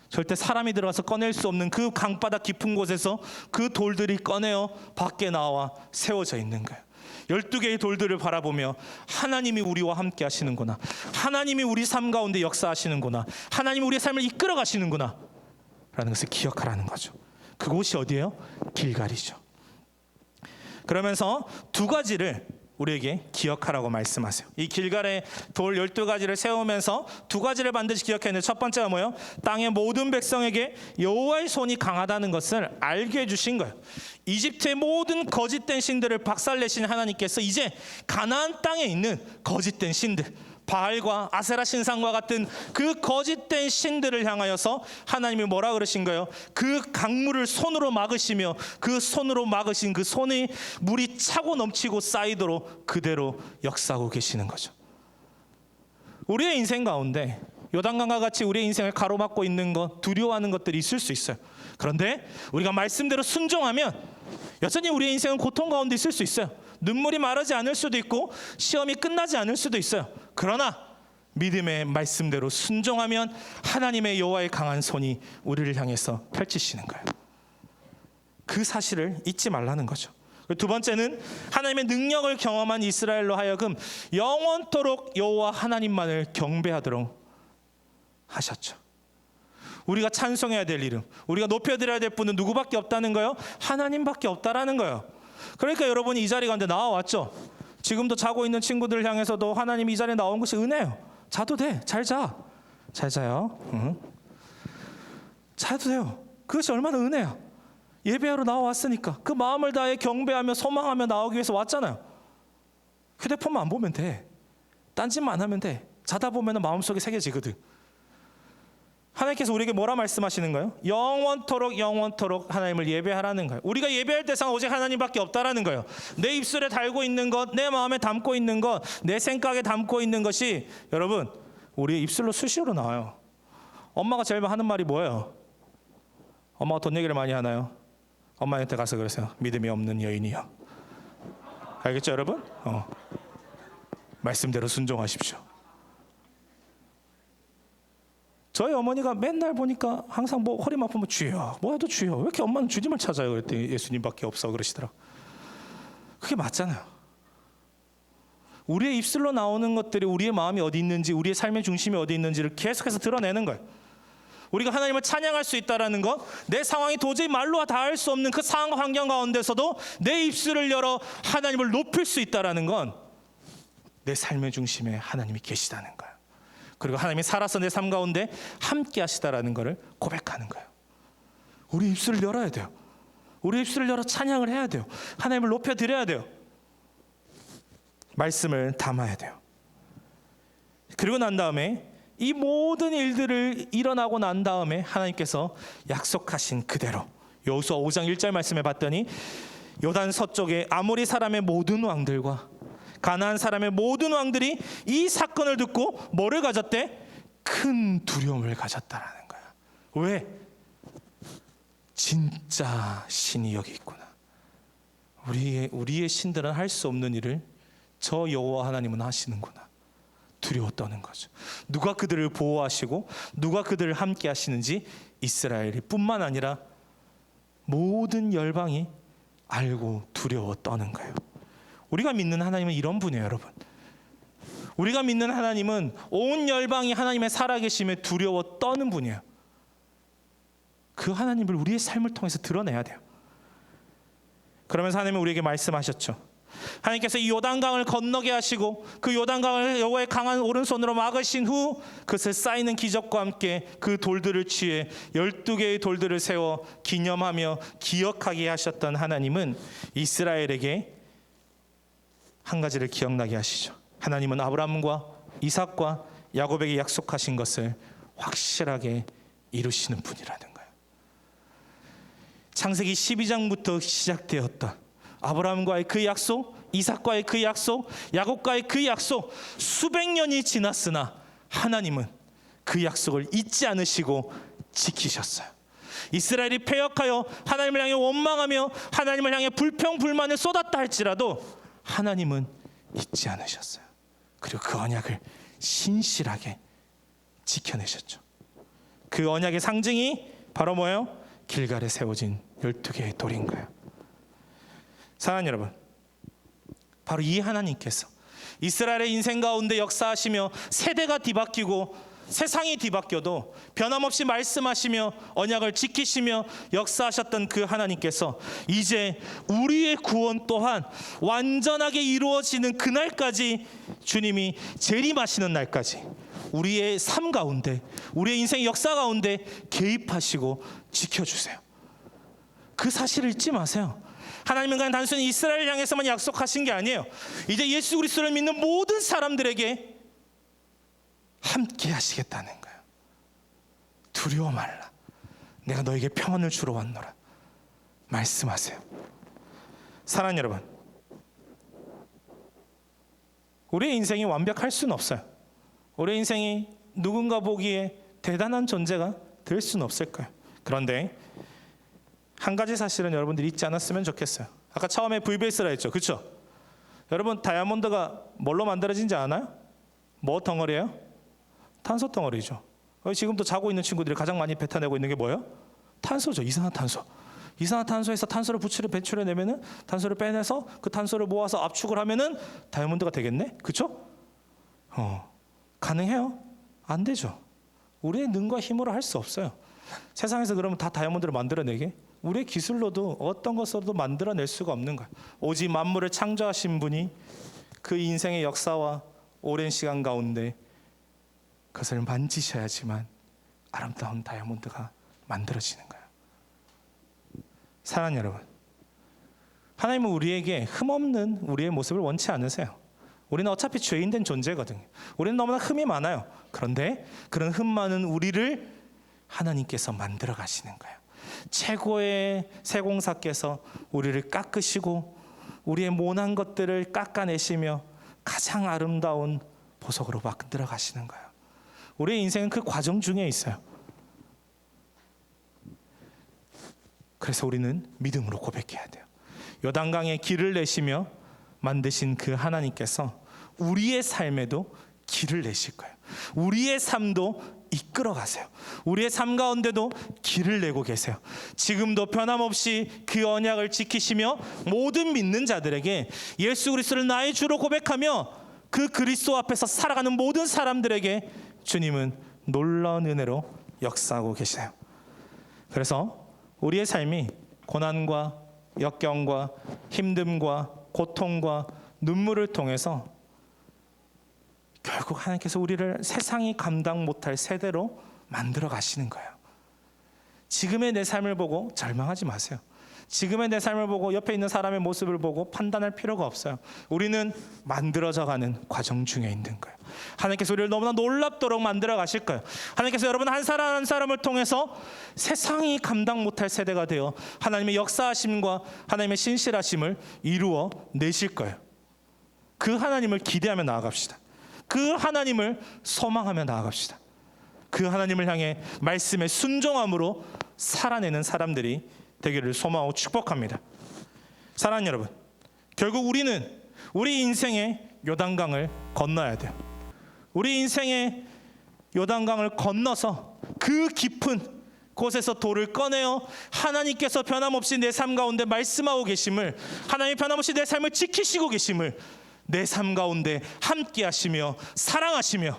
절대 사람이 들어가서 꺼낼 수 없는 그 강바닥 깊은 곳에서 그 돌들이 꺼내어 밖에 나와 세워져 있는 거예요. 12개의 돌들을 바라보며 하나님이 우리와 함께 하시는구나. 하나님이 우리 삶 가운데 역사하시는구나. 하나님이 우리의 삶을 이끌어 가시는구나 라는 것을 기억하라는 거죠. 그곳이 어디예요? 길갈이죠. 그러면서 두 가지를 우리에게 기억하라고 말씀하세요. 이 길갈에 돌 12가지를 세우면서 두 가지를 반드시 기억해야 하는데, 첫 번째가 뭐예요? 땅의 모든 백성에게 여호와의 손이 강하다는 것을 알게 해주신 거예요. 이집트의 모든 거짓된 신들을 박살내신 하나님께서 이제 가나안 땅에 있는 거짓된 신들, 바알과 아세라 신상과 같은 그 거짓된 신들을 향하여서 하나님이 뭐라 그러신 거예요? 그 강물을 손으로 막으시며 그 손으로 막으신 그 손이 물이 차고 넘치고 쌓이도록 그대로 역사하고 계시는 거죠. 우리의 인생 가운데 요단강과 같이 우리의 인생을 가로막고 있는 것, 두려워하는 것들이 있을 수 있어요. 그런데 우리가 말씀대로 순종하면 여전히 우리의 인생은 고통 가운데 있을 수 있어요. 눈물이 마르지 않을 수도 있고 시험이 끝나지 않을 수도 있어요. 그러나 믿음의 말씀대로 순종하면 하나님의 여호와의 강한 손이 우리를 향해서 펼치시는 거예요. 그 사실을 잊지 말라는 거죠. 두 번째는 하나님의 능력을 경험한 이스라엘로 하여금 영원토록 여호와 하나님만을 경배하도록 하셨죠. 우리가 찬송해야 될 이름, 우리가 높여드려야 될 분은 누구밖에 없다는 거예요? 하나님밖에 없다라는 거예요. 그러니까 여러분이 이 자리 가운데 나와왔죠. 지금도 자고 있는 친구들을 향해서도 하나님이 이 자리에 나온 것이 은혜예요. 자도 돼. 잘 자. 잘 자요. 자도 돼요. 그것이 얼마나 은혜야. 예배하러 나와왔으니까 그 마음을 다해 경배하며 소망하며 나오기 위해서 왔잖아요. 휴대폰만 안 보면 돼. 딴짓만 안 하면 돼. 자다 보면 마음속에 새겨지거든. 하나님께서 우리에게 뭐라 말씀하시는 거예요? 영원토록 하나님을 예배하라는 거예요. 우리가 예배할 대상은 오직 하나님밖에 없다라는 거예요. 내 입술에 달고 있는 것, 내 마음에 담고 있는 것, 내 생각에 담고 있는 것이 여러분 우리의 입술로 수시로 나와요. 엄마가 제일 하는 말이 뭐예요? 엄마가 돈 얘기를 많이 하나요? 엄마한테 가서 그러세요. 믿음이 없는 여인이요. 알겠죠 여러분? 말씀대로 순종하십시오. 저희 어머니가 맨날 보니까 항상 뭐 허리만 아프면 주여, 뭐 해도 주여. 왜 이렇게 엄마는 주님을 찾아요? 그랬더니 예수님밖에 없어 그러시더라. 그게 맞잖아요. 우리의 입술로 나오는 것들이 우리의 마음이 어디 있는지, 우리의 삶의 중심이 어디 있는지를 계속해서 드러내는 거예요. 우리가 하나님을 찬양할 수 있다라는 것, 내 상황이 도저히 말로 다 할 수 없는 그 상황 환경 가운데서도 내 입술을 열어 하나님을 높일 수 있다라는 건 내 삶의 중심에 하나님이 계시다는 거예요. 그리고 하나님이 살아서 내 삶 가운데 함께 하시다라는 것을 고백하는 거예요. 우리 입술을 열어야 돼요. 우리 입술을 열어 찬양을 해야 돼요. 하나님을 높여드려야 돼요. 말씀을 담아야 돼요. 그리고 난 다음에 이 모든 일들을 일어나고 난 다음에 하나님께서 약속하신 그대로 여호수아 5장 1절 말씀에 봤더니 요단 서쪽에 아모리 사람의 모든 왕들과 가나안 사람의 모든 왕들이 이 사건을 듣고 뭐를 가졌대? 큰 두려움을 가졌다라는 거야. 왜? 진짜 신이 여기 있구나. 우리의 신들은 할 수 없는 일을 저 여호와 하나님은 하시는구나. 두려워 떠는 거죠. 누가 그들을 보호하시고 누가 그들을 함께 하시는지 이스라엘이 뿐만 아니라 모든 열방이 알고 두려워 떠는 거예요. 우리가 믿는 하나님은 이런 분이에요, 여러분. 우리가 믿는 하나님은 온 열방이 하나님의 살아계심에 두려워 떠는 분이에요. 그 하나님을 우리의 삶을 통해서 드러내야 돼요. 그러면서 하나님은 우리에게 말씀하셨죠. 하나님께서 이 요단강을 건너게 하시고 그 요단강을 여호와의 강한 오른손으로 막으신 후 그것을 쌓이는 기적과 함께 그 돌들을 취해 12개의 돌들을 세워 기념하며 기억하게 하셨던 하나님은 이스라엘에게 한 가지를 기억나게 하시죠. 하나님은 아브라함과 이삭과 야곱에게 약속하신 것을 확실하게 이루시는 분이라는 거예요. 창세기 12장부터 시작되었던 아브라함과의 그 약속, 이삭과의 그 약속, 야곱과의 그 약속, 수백 년이 지났으나 하나님은 그 약속을 잊지 않으시고 지키셨어요. 이스라엘이 패역하여 하나님을 향해 원망하며 하나님을 향해 불평불만을 쏟았다 할지라도 하나님은 잊지 않으셨어요. 그리고 그 언약을 신실하게 지켜내셨죠. 그 언약의 상징이 바로 뭐예요? 길갈에 세워진 12개의 돌인 거예요. 사랑하는 여러분, 바로 이 하나님께서 이스라엘의 인생 가운데 역사하시며 세대가 뒤바뀌고 세상이 뒤바뀌어도 변함없이 말씀하시며 언약을 지키시며 역사하셨던 그 하나님께서 이제 우리의 구원 또한 완전하게 이루어지는 그날까지 주님이 재림하시는 날까지 우리의 삶 가운데 우리의 인생 역사 가운데 개입하시고 지켜주세요. 그 사실을 잊지 마세요. 하나님은 그냥 단순히 이스라엘을 향해서만 약속하신 게 아니에요. 이제 예수 그리스도를 믿는 모든 사람들에게 함께 하시겠다는 거예요. 두려워 말라. 내가 너에게 평안을 주러 왔노라. 말씀하세요. 사랑하는 여러분, 우리의 인생이 완벽할 수는 없어요. 우리의 인생이 누군가 보기에 대단한 존재가 될 수는 없을 거예요. 그런데 한 가지 사실은 여러분들이 잊지 않았으면 좋겠어요. 아까 처음에 VBS라 했죠, 그렇죠? 여러분, 다이아몬드가 뭘로 만들어진지 아나요? 뭐 덩어리예요? 탄소 덩어리죠. 지금도 자고 있는 친구들이 가장 많이 뱉어내고 있는 게 뭐예요? 탄소죠. 이산화탄소. 이산화탄소에서 탄소를 배출해내면은, 탄소를 빼내서 그 탄소를 모아서 압축을 하면은 다이아몬드가 되겠네? 그렇죠? 가능해요? 안 되죠. 우리의 능과 힘으로 할 수 없어요. 세상에서 그러면 다 다이아몬드를 만들어내게? 우리의 기술로도 어떤 것으로도 만들어낼 수가 없는 거예요. 오직 만물을 창조하신 분이 그 인생의 역사와 오랜 시간 가운데 그것을 만지셔야지만 아름다운 다이아몬드가 만들어지는 거예요. 사랑하는 여러분, 하나님은 우리에게 흠없는 우리의 모습을 원치 않으세요. 우리는 어차피 죄인된 존재거든요. 우리는 너무나 흠이 많아요. 그런데 그런 흠 많은 우리를 하나님께서 만들어 가시는 거예요. 최고의 세공사께서 우리를 깎으시고 우리의 모난 것들을 깎아내시며 가장 아름다운 보석으로 만들어 가시는 거예요. 우리의 인생은 그 과정 중에 있어요. 그래서 우리는 믿음으로 고백해야 돼요. 요단강에 길을 내시며 만드신 그 하나님께서 우리의 삶에도 길을 내실 거예요. 우리의 삶도 이끌어 가세요. 우리의 삶 가운데도 길을 내고 계세요. 지금도 변함없이 그 언약을 지키시며 모든 믿는 자들에게 예수 그리스도를 나의 주로 고백하며 그 그리스도 앞에서 살아가는 모든 사람들에게 주님은 놀라운 은혜로 역사하고 계세요. 그래서 우리의 삶이 고난과 역경과 힘듦과 고통과 눈물을 통해서 결국 하나님께서 우리를 세상이 감당 못할 세대로 만들어 가시는 거예요. 지금의 내 삶을 보고 절망하지 마세요. 지금의 내 삶을 보고 옆에 있는 사람의 모습을 보고 판단할 필요가 없어요. 우리는 만들어져가는 과정 중에 있는 거예요. 하나님께서 우리를 너무나 놀랍도록 만들어 가실 거예요. 하나님께서 여러분 한 사람 한 사람을 통해서 세상이 감당 못할 세대가 되어 하나님의 역사하심과 하나님의 신실하심을 이루어 내실 거예요. 그 하나님을 기대하며 나아갑시다. 그 하나님을 소망하며 나아갑시다. 그 하나님을 향해 말씀의 순종함으로 살아내는 사람들이 되기를 소망하고 축복합니다. 사랑하는 여러분, 결국 우리는 우리 인생의 요단강을 건너야 돼요. 우리 인생의 요단강을 건너서 그 깊은 곳에서 돌을 꺼내어 하나님께서 변함없이 내 삶 가운데 말씀하고 계심을, 하나님이 변함없이 내 삶을 지키시고 계심을, 내 삶 가운데 함께 하시며 사랑하시며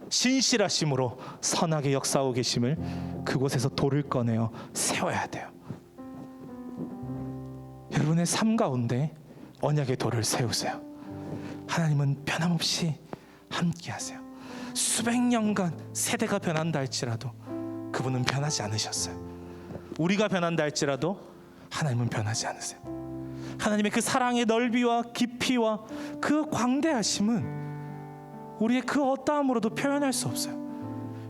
신실하심으로 선하게 역사하고 계심을 그곳에서 돌을 꺼내어 세워야 돼요. 여러분의 삶 가운데 언약의 돌을 세우세요. 하나님은 변함없이 함께 하세요. 수백 년간 세대가 변한다 할지라도 그분은 변하지 않으셨어요. 우리가 변한다 할지라도 하나님은 변하지 않으세요. 하나님의 그 사랑의 넓이와 깊이와 그 광대하심은 우리의 그 어떠함으로도 표현할 수 없어요.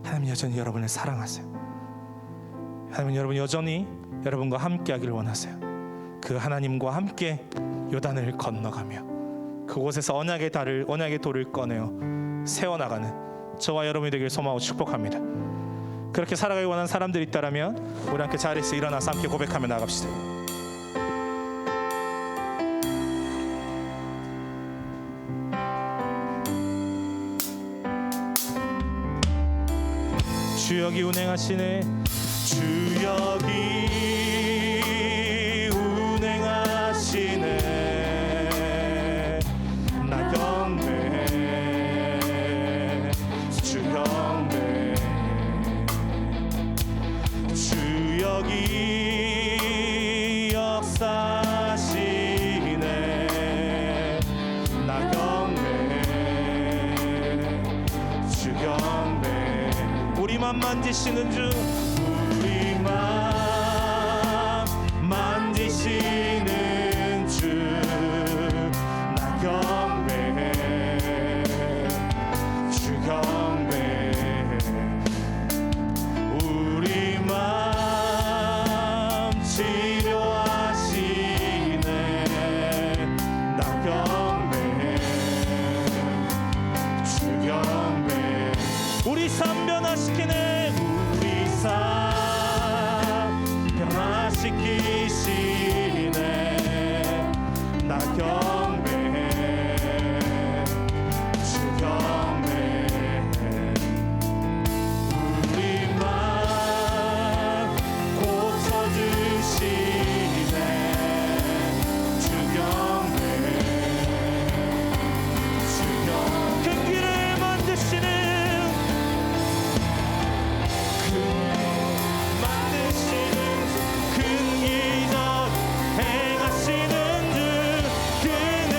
하나님 여전히 여러분을 사랑하세요. 하나님 여러분 여전히 여러분과 함께 하기를 원하세요. 그 하나님과 함께 요단을 건너가며 그곳에서 언약의 돌을 꺼내어 세워나가는 저와 여러분이 되길 소망하고 축복합니다. 그렇게 살아가기 원하는 사람들이 있다면 우리 함께 자리에서 일어나서 함께 고백하며 나갑시다. 주 여기 운행하시네. 주 여기 운행하시네. 나 경배 주 경배. 주 여기 역사하시네. 나 경배 주 경배. 우리만 만지시는 주, 우리만 만지시는 주, 나 경배 주 경배. 지키시네. 나 경배해 주 경배해. 우리 맘 고쳐주시네. 주 경배해 주 경배해. 큰 길을 만드시는 큰 기적 행하시는 주 그는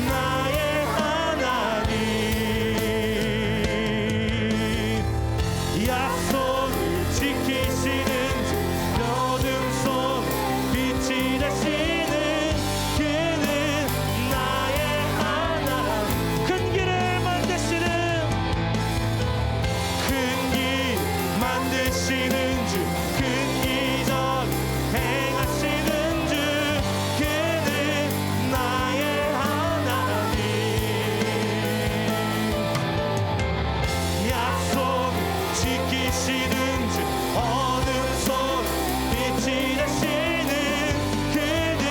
나의 하나님. 약속을 지키시는 주 어둠 속 빛이 되시는 그는 나의 하나님. 큰 길을 만드시는 큰 길 만드시는 주 큰 기적 행하시는 주 그는 나의 하나님. 약속 지키시는 주 어둠 속 빛이 되시는 그는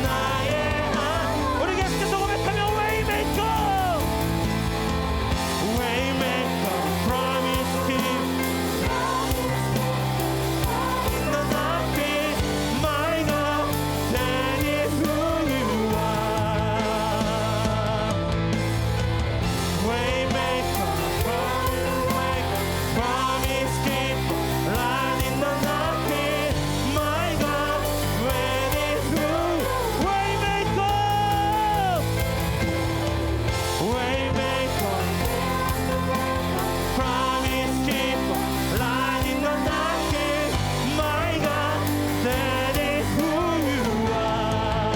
나의 하나님. 우리 계속해서 고백하며 Waymaker Waymaker Promise Keeper 넌 앞에 My God That is who you are. Waymaker Promise Keeper Light in the darkness My God That is who Waymaker Waymaker Promise keeper, light in the darkness, my God, that is who you are.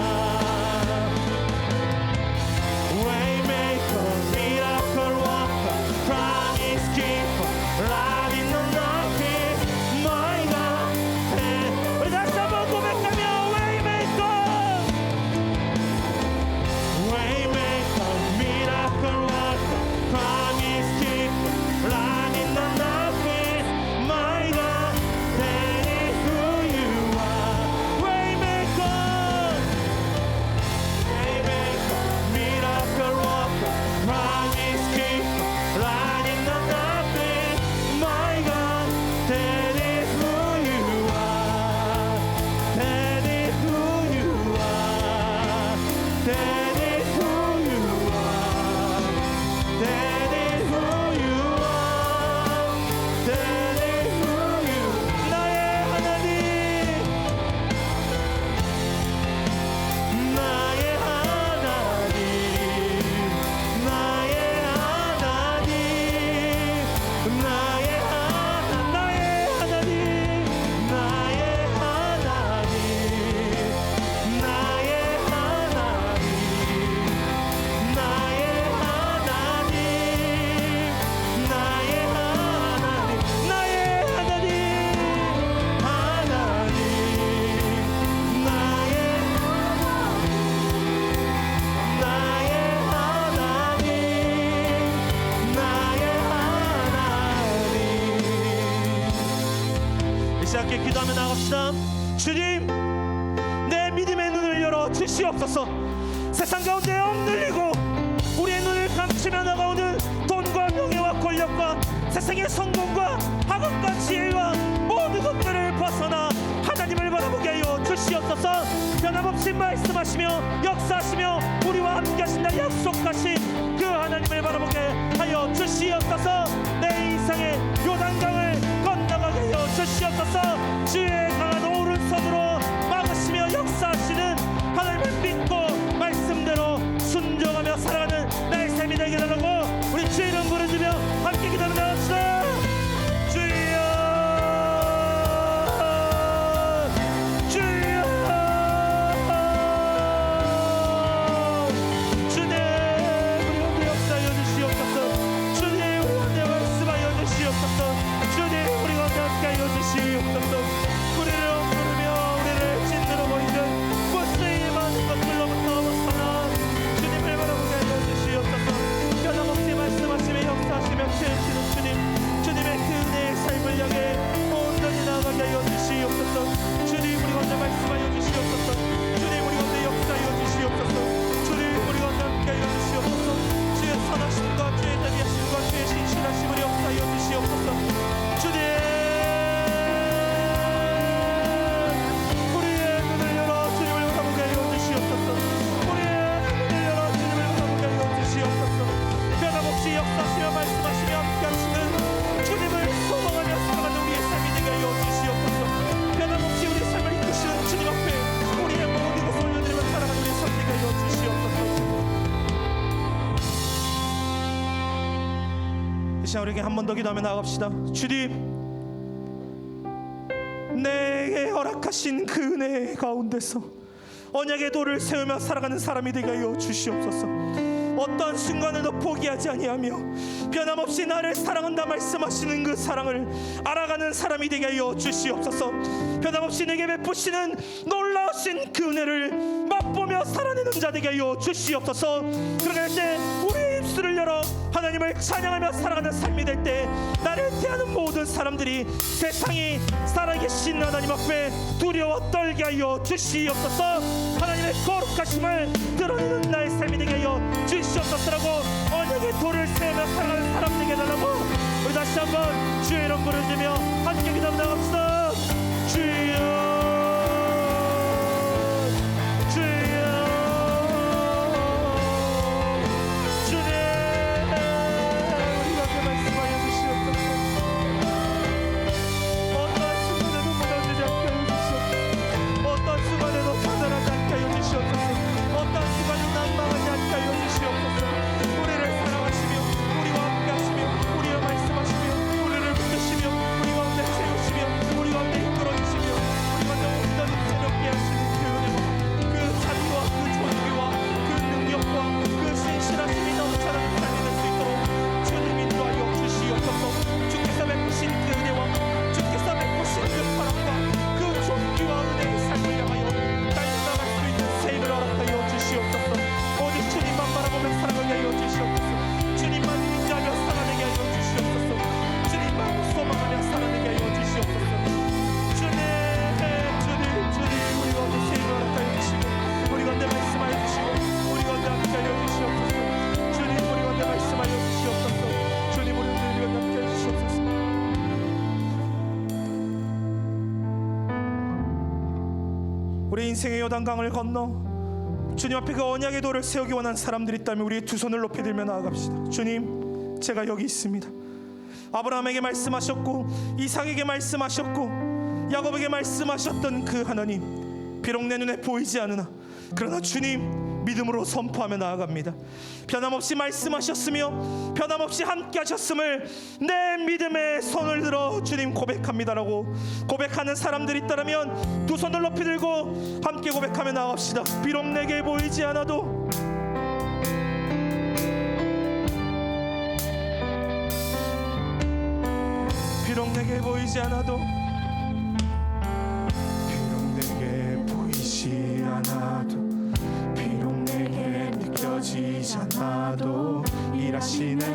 Waymaker, miracle worker, promise keeper, light in the darkness, my God, that. 우리 다시 한번 고백하며 Waymaker, Waymaker, miracle worker, promise keeper, light in the darkness, my God, that is who you are. Waymaker, Waymaker, miracle worker, promise keeper, light in the darkness, my God, that is who you are. That is who you are. That is who you are. That is who you are. That is who you 나의 하나님 나의 하나님 나의 하나님 나의 하나님 나의 하나님 나의 하나님 나의 하나님 나의 하나님 나의 하나님 나의 하나님 하나님 나의 나의 하나님 나의 하나님. 이 시간 함께 기도하며 나갑시다. 주님, 내 믿음의 눈을 열어 주시옵소서. 세상 가운데 억눌리고 우리의 눈을 감추며 나가오는 돈과 명예와 권력과 세상의 성공과 학업과 지혜와 모든 것들을 벗어나 하나님을 바라보게 하여 주시옵소서. 변함없이 말씀하시며 역사하시며 우리와 함께 하신다 약속하신 그 하나님을 바라보게 하여 주시옵소서. 내 인생의 요단강을 건너가게 하여 주시옵소서. 주의 강한 오른손으로 막으시며 역사하시는 하나님을 믿고 말씀대로 순종하며 살아가는 나의 삶이 되게 해달라고 우리 주의 이름 부르짖으며 함께 기도하며 나갑시다. 주여 주여 주님 우리 가운데 역사하여 주시옵소서. 주님 우리 가운데 말씀하여 주시옵소서. 주님 우리 가운데 함께하여 주시옵소서. 우리 시간 우리에게 한 번 더 기도하며 나아갑시다. 주님, 내게 허락하신 그 은혜 가운데서 언약의 돌을 세우며 살아가는 사람이 되게 하여 주시옵소서. 어떠한 순간에도 포기하지 아니하며 변함없이 나를 사랑한다 말씀하시는 그 사랑을 알아가는 사람이 되게 하여 주시옵소서. 변함없이 내게 베푸시는 놀라우신 그 은혜를 맛보며 살아내는 자 되게 하여 주시옵소서. 그러게 할 때 우리의 입술을 열어 하나님을 찬양하며 살아가는 삶이 될 때 나를 대하는 모든 사람들이 세상이 살아계신 하나님 앞에 두려워 떨게 하여 주시옵소서. 하나님의 거룩하심을 드러내는 나의 삶이 되게 하여 주시옵소서라고 언약의 돌을 세우며 살아가는 사람 되게 해달라고 우리 다시 한번 주의 이름 부르시며 함께 기도하며 나갑시다. 주여 우리 인생의 요단강을 건너 주님 앞에 그 언약의 돌을 세우기 원하는 사람들이 있다면 우리 두 손을 높이 들며 나아갑시다. 주님, 제가 여기 있습니다. 아브라함에게 말씀하셨고 이삭에게 말씀하셨고 야곱에게 말씀하셨던 그 하나님, 비록 내 눈에 보이지 않으나 그러나 주님 믿음으로 선포하며 나아갑니다. 변함없이 말씀하셨으며 변함없이 함께 하셨음을 내 믿음의 손을 들어 주님 고백합니다라고 고백하는 사람들이 있다면 두 손을 높이 들고 함께 고백하며 나아갑시다. 비록 내게 보이지 않아도 비록 내게 보이지 않아도 비록 내게 보이지 않아도 비록 내게 느껴지지 않아도 일하시네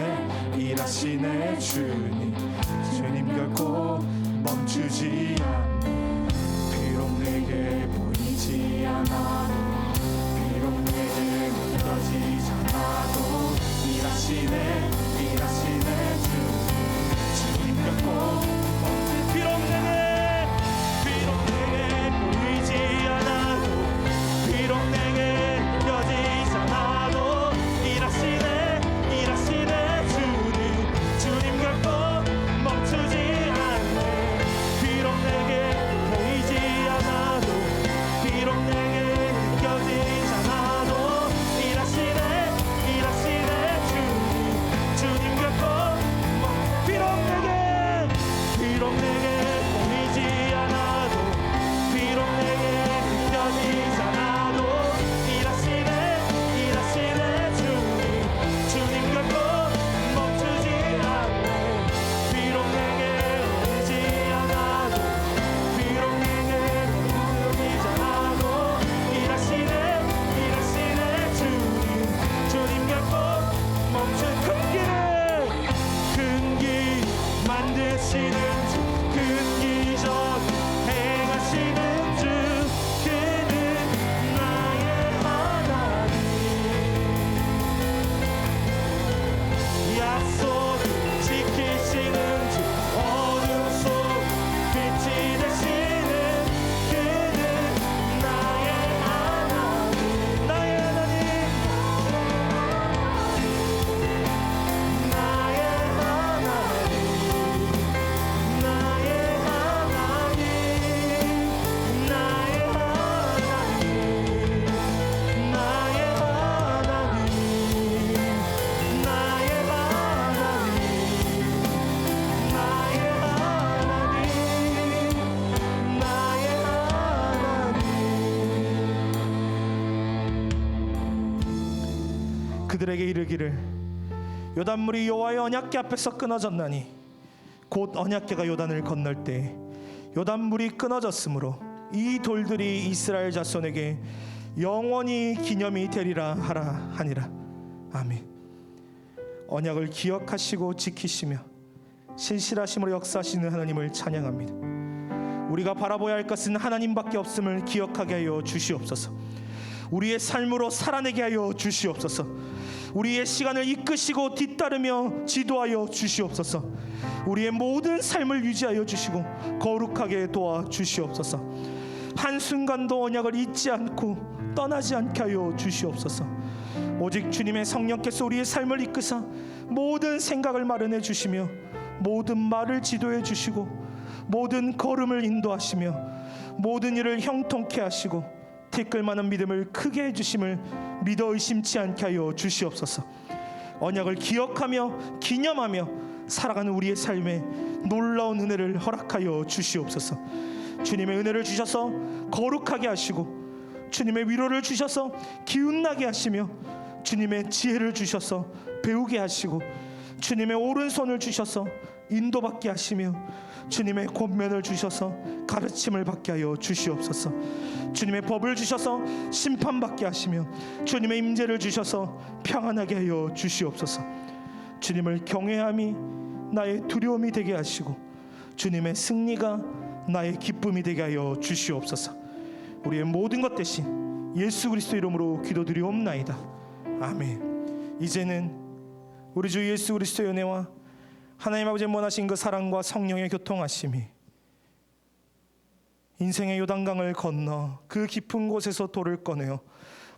주님 결코 멈추지 않네. 비록 내게 보이지 않아도 비록 내게 느껴지지 않아도 일하시네 주님 결코 비록 내게 보이지 않아도 비록 내게 느껴지지 않아도 일하시네 주님 결코 멈추지 않네. 비록 내게 그들에게 이르기를 요단물이 여호와의 언약궤 앞에서 끊어졌나니 곧 언약궤가 요단을 건널 때 요단물이 끊어졌으므로 이 돌들이 이스라엘 자손에게 영원히 기념이 되리라 하라 하니라. 아멘. 언약을 기억하시고 지키시며 신실하심으로 역사하시는 하나님을 찬양합니다. 우리가 바라보아야 할 것은 하나님밖에 없음을 기억하게 하여 주시옵소서. 우리의 삶으로 살아내게 하여 주시옵소서. 우리의 시간을 이끄시고 뒤따르며 지도하여 주시옵소서. 우리의 모든 삶을 유지하여 주시고 거룩하게 도와 주시옵소서. 한순간도 언약을 잊지 않고 떠나지 않게 하여 주시옵소서. 오직 주님의 성령께서 우리의 삶을 이끄사 모든 생각을 마련해 주시며 모든 말을 지도해 주시고 모든 걸음을 인도하시며 모든 일을 형통케 하시고 티끌 많은 믿음을 크게 해주심을 믿어 의심치 않게 하여 주시옵소서. 언약을 기억하며 기념하며 살아가는 우리의 삶에 놀라운 은혜를 허락하여 주시옵소서. 주님의 은혜를 주셔서 거룩하게 하시고 주님의 위로를 주셔서 기운나게 하시며 주님의 지혜를 주셔서 배우게 하시고 주님의 오른손을 주셔서 인도받게 하시며 주님의 권면을 주셔서 가르침을 받게 하여 주시옵소서. 주님의 법을 주셔서 심판받게 하시며 주님의 임재를 주셔서 평안하게 하여 주시옵소서. 주님을 경외함이 나의 두려움이 되게 하시고 주님의 승리가 나의 기쁨이 되게 하여 주시옵소서. 우리의 모든 것 대신 예수 그리스도 이름으로 기도드리옵나이다. 아멘. 이제는 우리 주 예수 그리스도의 은혜와 하나님 아버지의 원하신 그 사랑과 성령의 교통하심이 인생의 요단강을 건너 그 깊은 곳에서 돌을 꺼내어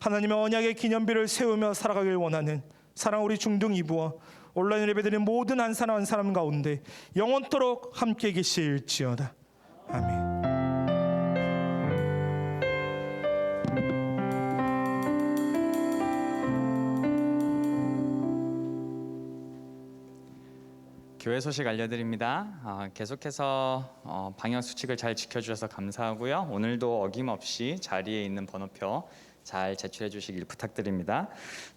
하나님의 언약의 기념비를 세우며 살아가길 원하는 사랑 우리 중등 이부와 온라인 예배드리는 모든 한 사람 한 사람 가운데 영원토록 함께 계실지어다. 아멘. 교회 소식 알려드립니다. 계속해서 방역 수칙을 잘 지켜주셔서 감사하고요. 오늘도 어김없이 자리에 있는 번호표 잘 제출해 주시길 부탁드립니다.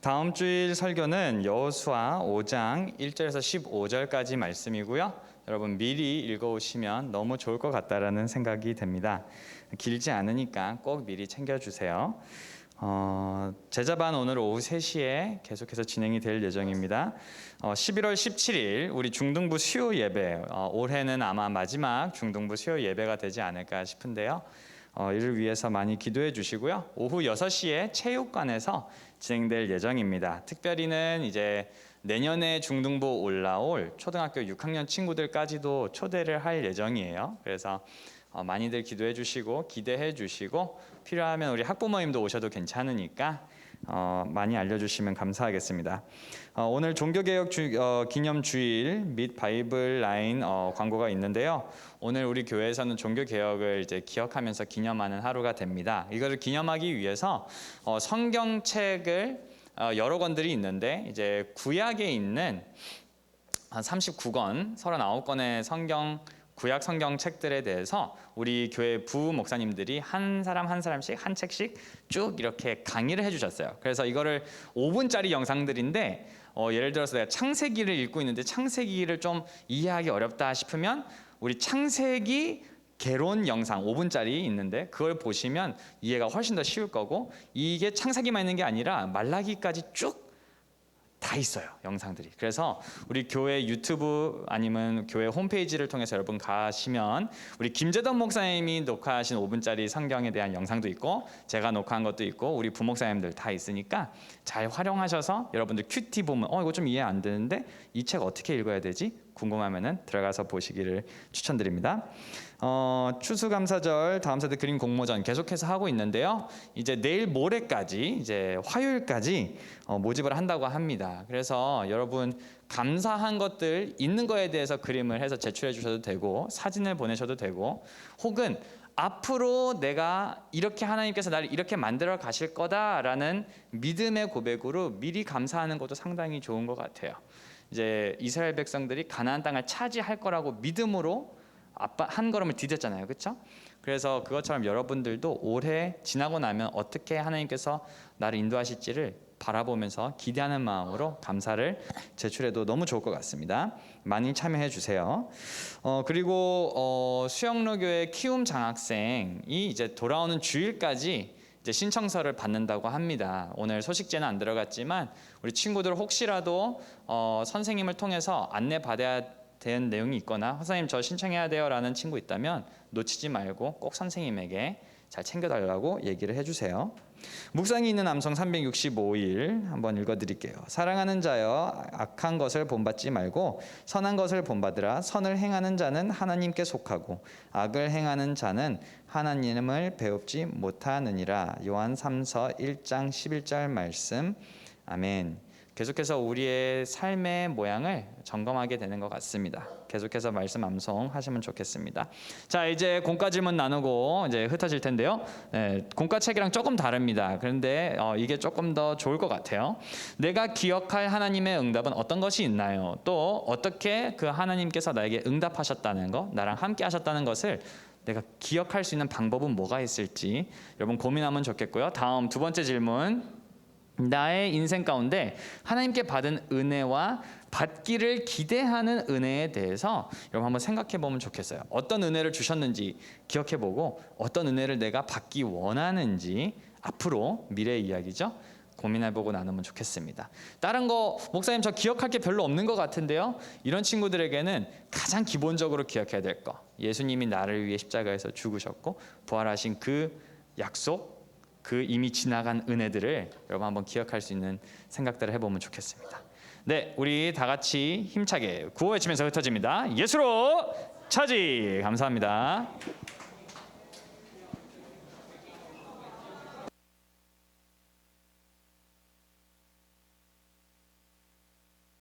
다음 주일 설교는 여호수아 5장 1절에서 15절까지 말씀이고요. 여러분 미리 읽어오시면 너무 좋을 것 같다라는 생각이 듭니다. 길지 않으니까 꼭 미리 챙겨주세요. 제자반 오늘 오후 3시에 계속해서 진행이 될 예정입니다. 11월 17일 우리 중등부 수요 예배, 올해는 아마 마지막 중등부 수요 예배가 되지 않을까 싶은데요. 이를 위해서 많이 기도해 주시고요. 오후 6시에 체육관에서 진행될 예정입니다. 특별히는 이제 내년에 중등부 올라올 초등학교 6학년 친구들까지도 초대를 할 예정이에요. 그래서 많이들 기도해 주시고 기대해 주시고 필요하면 우리 학부모님도 오셔도 괜찮으니까 많이 알려주시면 감사하겠습니다. 오늘 종교개혁 기념주일 및 바이블 라인 광고가 있는데요. 오늘 우리 교회에서는 종교개혁을 이제 기억하면서 기념하는 하루가 됩니다. 이거를 기념하기 위해서 성경책을 여러 권들이 있는데 이제 구약에 있는 한 39권, 39권의 구약 성경 책들에 대해서 우리 교회 부 목사님들이 한 사람 한 사람씩 한 책씩 쭉 이렇게 강의를 해주셨어요. 그래서 이거를 5분짜리 영상들인데 예를 들어서 내가 창세기를 읽고 있는데 창세기를 좀 이해하기 어렵다 싶으면 우리 창세기 개론 영상 5분짜리 있는데 그걸 보시면 이해가 훨씬 더 쉬울 거고, 이게 창세기만 있는 게 아니라 말라기까지 쭉 다 있어요, 영상들이. 그래서 우리 교회 유튜브 아니면 교회 홈페이지를 통해서 여러분 가시면 우리 김재덕 목사님이 녹화하신 5분짜리 성경에 대한 영상도 있고 제가 녹화한 것도 있고 우리 부목사님들 다 있으니까 잘 활용하셔서 여러분들 큐티 보면 이거 좀 이해 안 되는데 이 책 어떻게 읽어야 되지? 궁금하면은 들어가서 보시기를 추천드립니다. 추수감사절 다음 세대 그림 공모전 계속해서 하고 있는데요. 이제 내일 모레까지 이제 화요일까지 모집을 한다고 합니다. 그래서 여러분 감사한 것들 있는 거에 대해서 그림을 해서 제출해 주셔도 되고 사진을 보내셔도 되고, 혹은 앞으로 내가 이렇게 하나님께서 나를 이렇게 만들어 가실 거다라는 믿음의 고백으로 미리 감사하는 것도 상당히 좋은 것 같아요. 이제 이스라엘 백성들이 가나안 땅을 차지할 거라고 믿음으로 한 걸음을 디뎠잖아요, 그렇죠? 그래서 그것처럼 여러분들도 올해 지나고 나면 어떻게 하나님께서 나를 인도하실지를 바라보면서 기대하는 마음으로 감사를 제출해도 너무 좋을 것 같습니다. 많이 참여해 주세요. 그리고 수영로교회 키움 장학생이 이제 돌아오는 주일까지 이제 신청서를 받는다고 합니다. 오늘 소식제는 안 들어갔지만 우리 친구들 혹시라도 선생님을 통해서 안내 받아야 되는 내용이 있거나 선생님 저 신청해야 돼요라는 친구 있다면 놓치지 말고 꼭 선생님에게 잘 챙겨달라고 얘기를 해주세요. 묵상이 있는 암송 365일 한번 읽어드릴게요. 사랑하는 자여 악한 것을 본받지 말고 선한 것을 본받으라. 선을 행하는 자는 하나님께 속하고 악을 행하는 자는 하나님을 배웁지 못하느니라. 요한 3서 1장 11절 말씀. 아멘. 계속해서 우리의 삶의 모양을 점검하게 되는 것 같습니다. 계속해서 말씀 암송하시면 좋겠습니다. 자, 이제 공과 질문 나누고 이제 흩어질 텐데요. 공과 책이랑 조금 다릅니다. 그런데 이게 조금 더 좋을 것 같아요. 내가 기억할 하나님의 응답은 어떤 것이 있나요? 또 어떻게 그 하나님께서 나에게 응답하셨다는 것, 나랑 함께 하셨다는 것을 내가 기억할 수 있는 방법은 뭐가 있을지 여러분 고민하면 좋겠고요. 다음 두 번째 질문. 나의 인생 가운데 하나님께 받은 은혜와 받기를 기대하는 은혜에 대해서 여러분 한번 생각해 보면 좋겠어요. 어떤 은혜를 주셨는지 기억해 보고 어떤 은혜를 내가 받기 원하는지 앞으로 미래의 이야기죠. 고민해 보고 나누면 좋겠습니다. 다른 거 목사님 저 기억할 게 별로 없는 것 같은데요. 이런 친구들에게는 가장 기본적으로 기억해야 될 거. 예수님이 나를 위해 십자가에서 죽으셨고 부활하신 그 약속, 그 이미 지나간 은혜들을 여러분 한번 기억할 수 있는 생각들을 해보면 좋겠습니다. 네, 우리 다 같이 힘차게 구호 외치면서 흩어집니다. 예수로 차지. 감사합니다.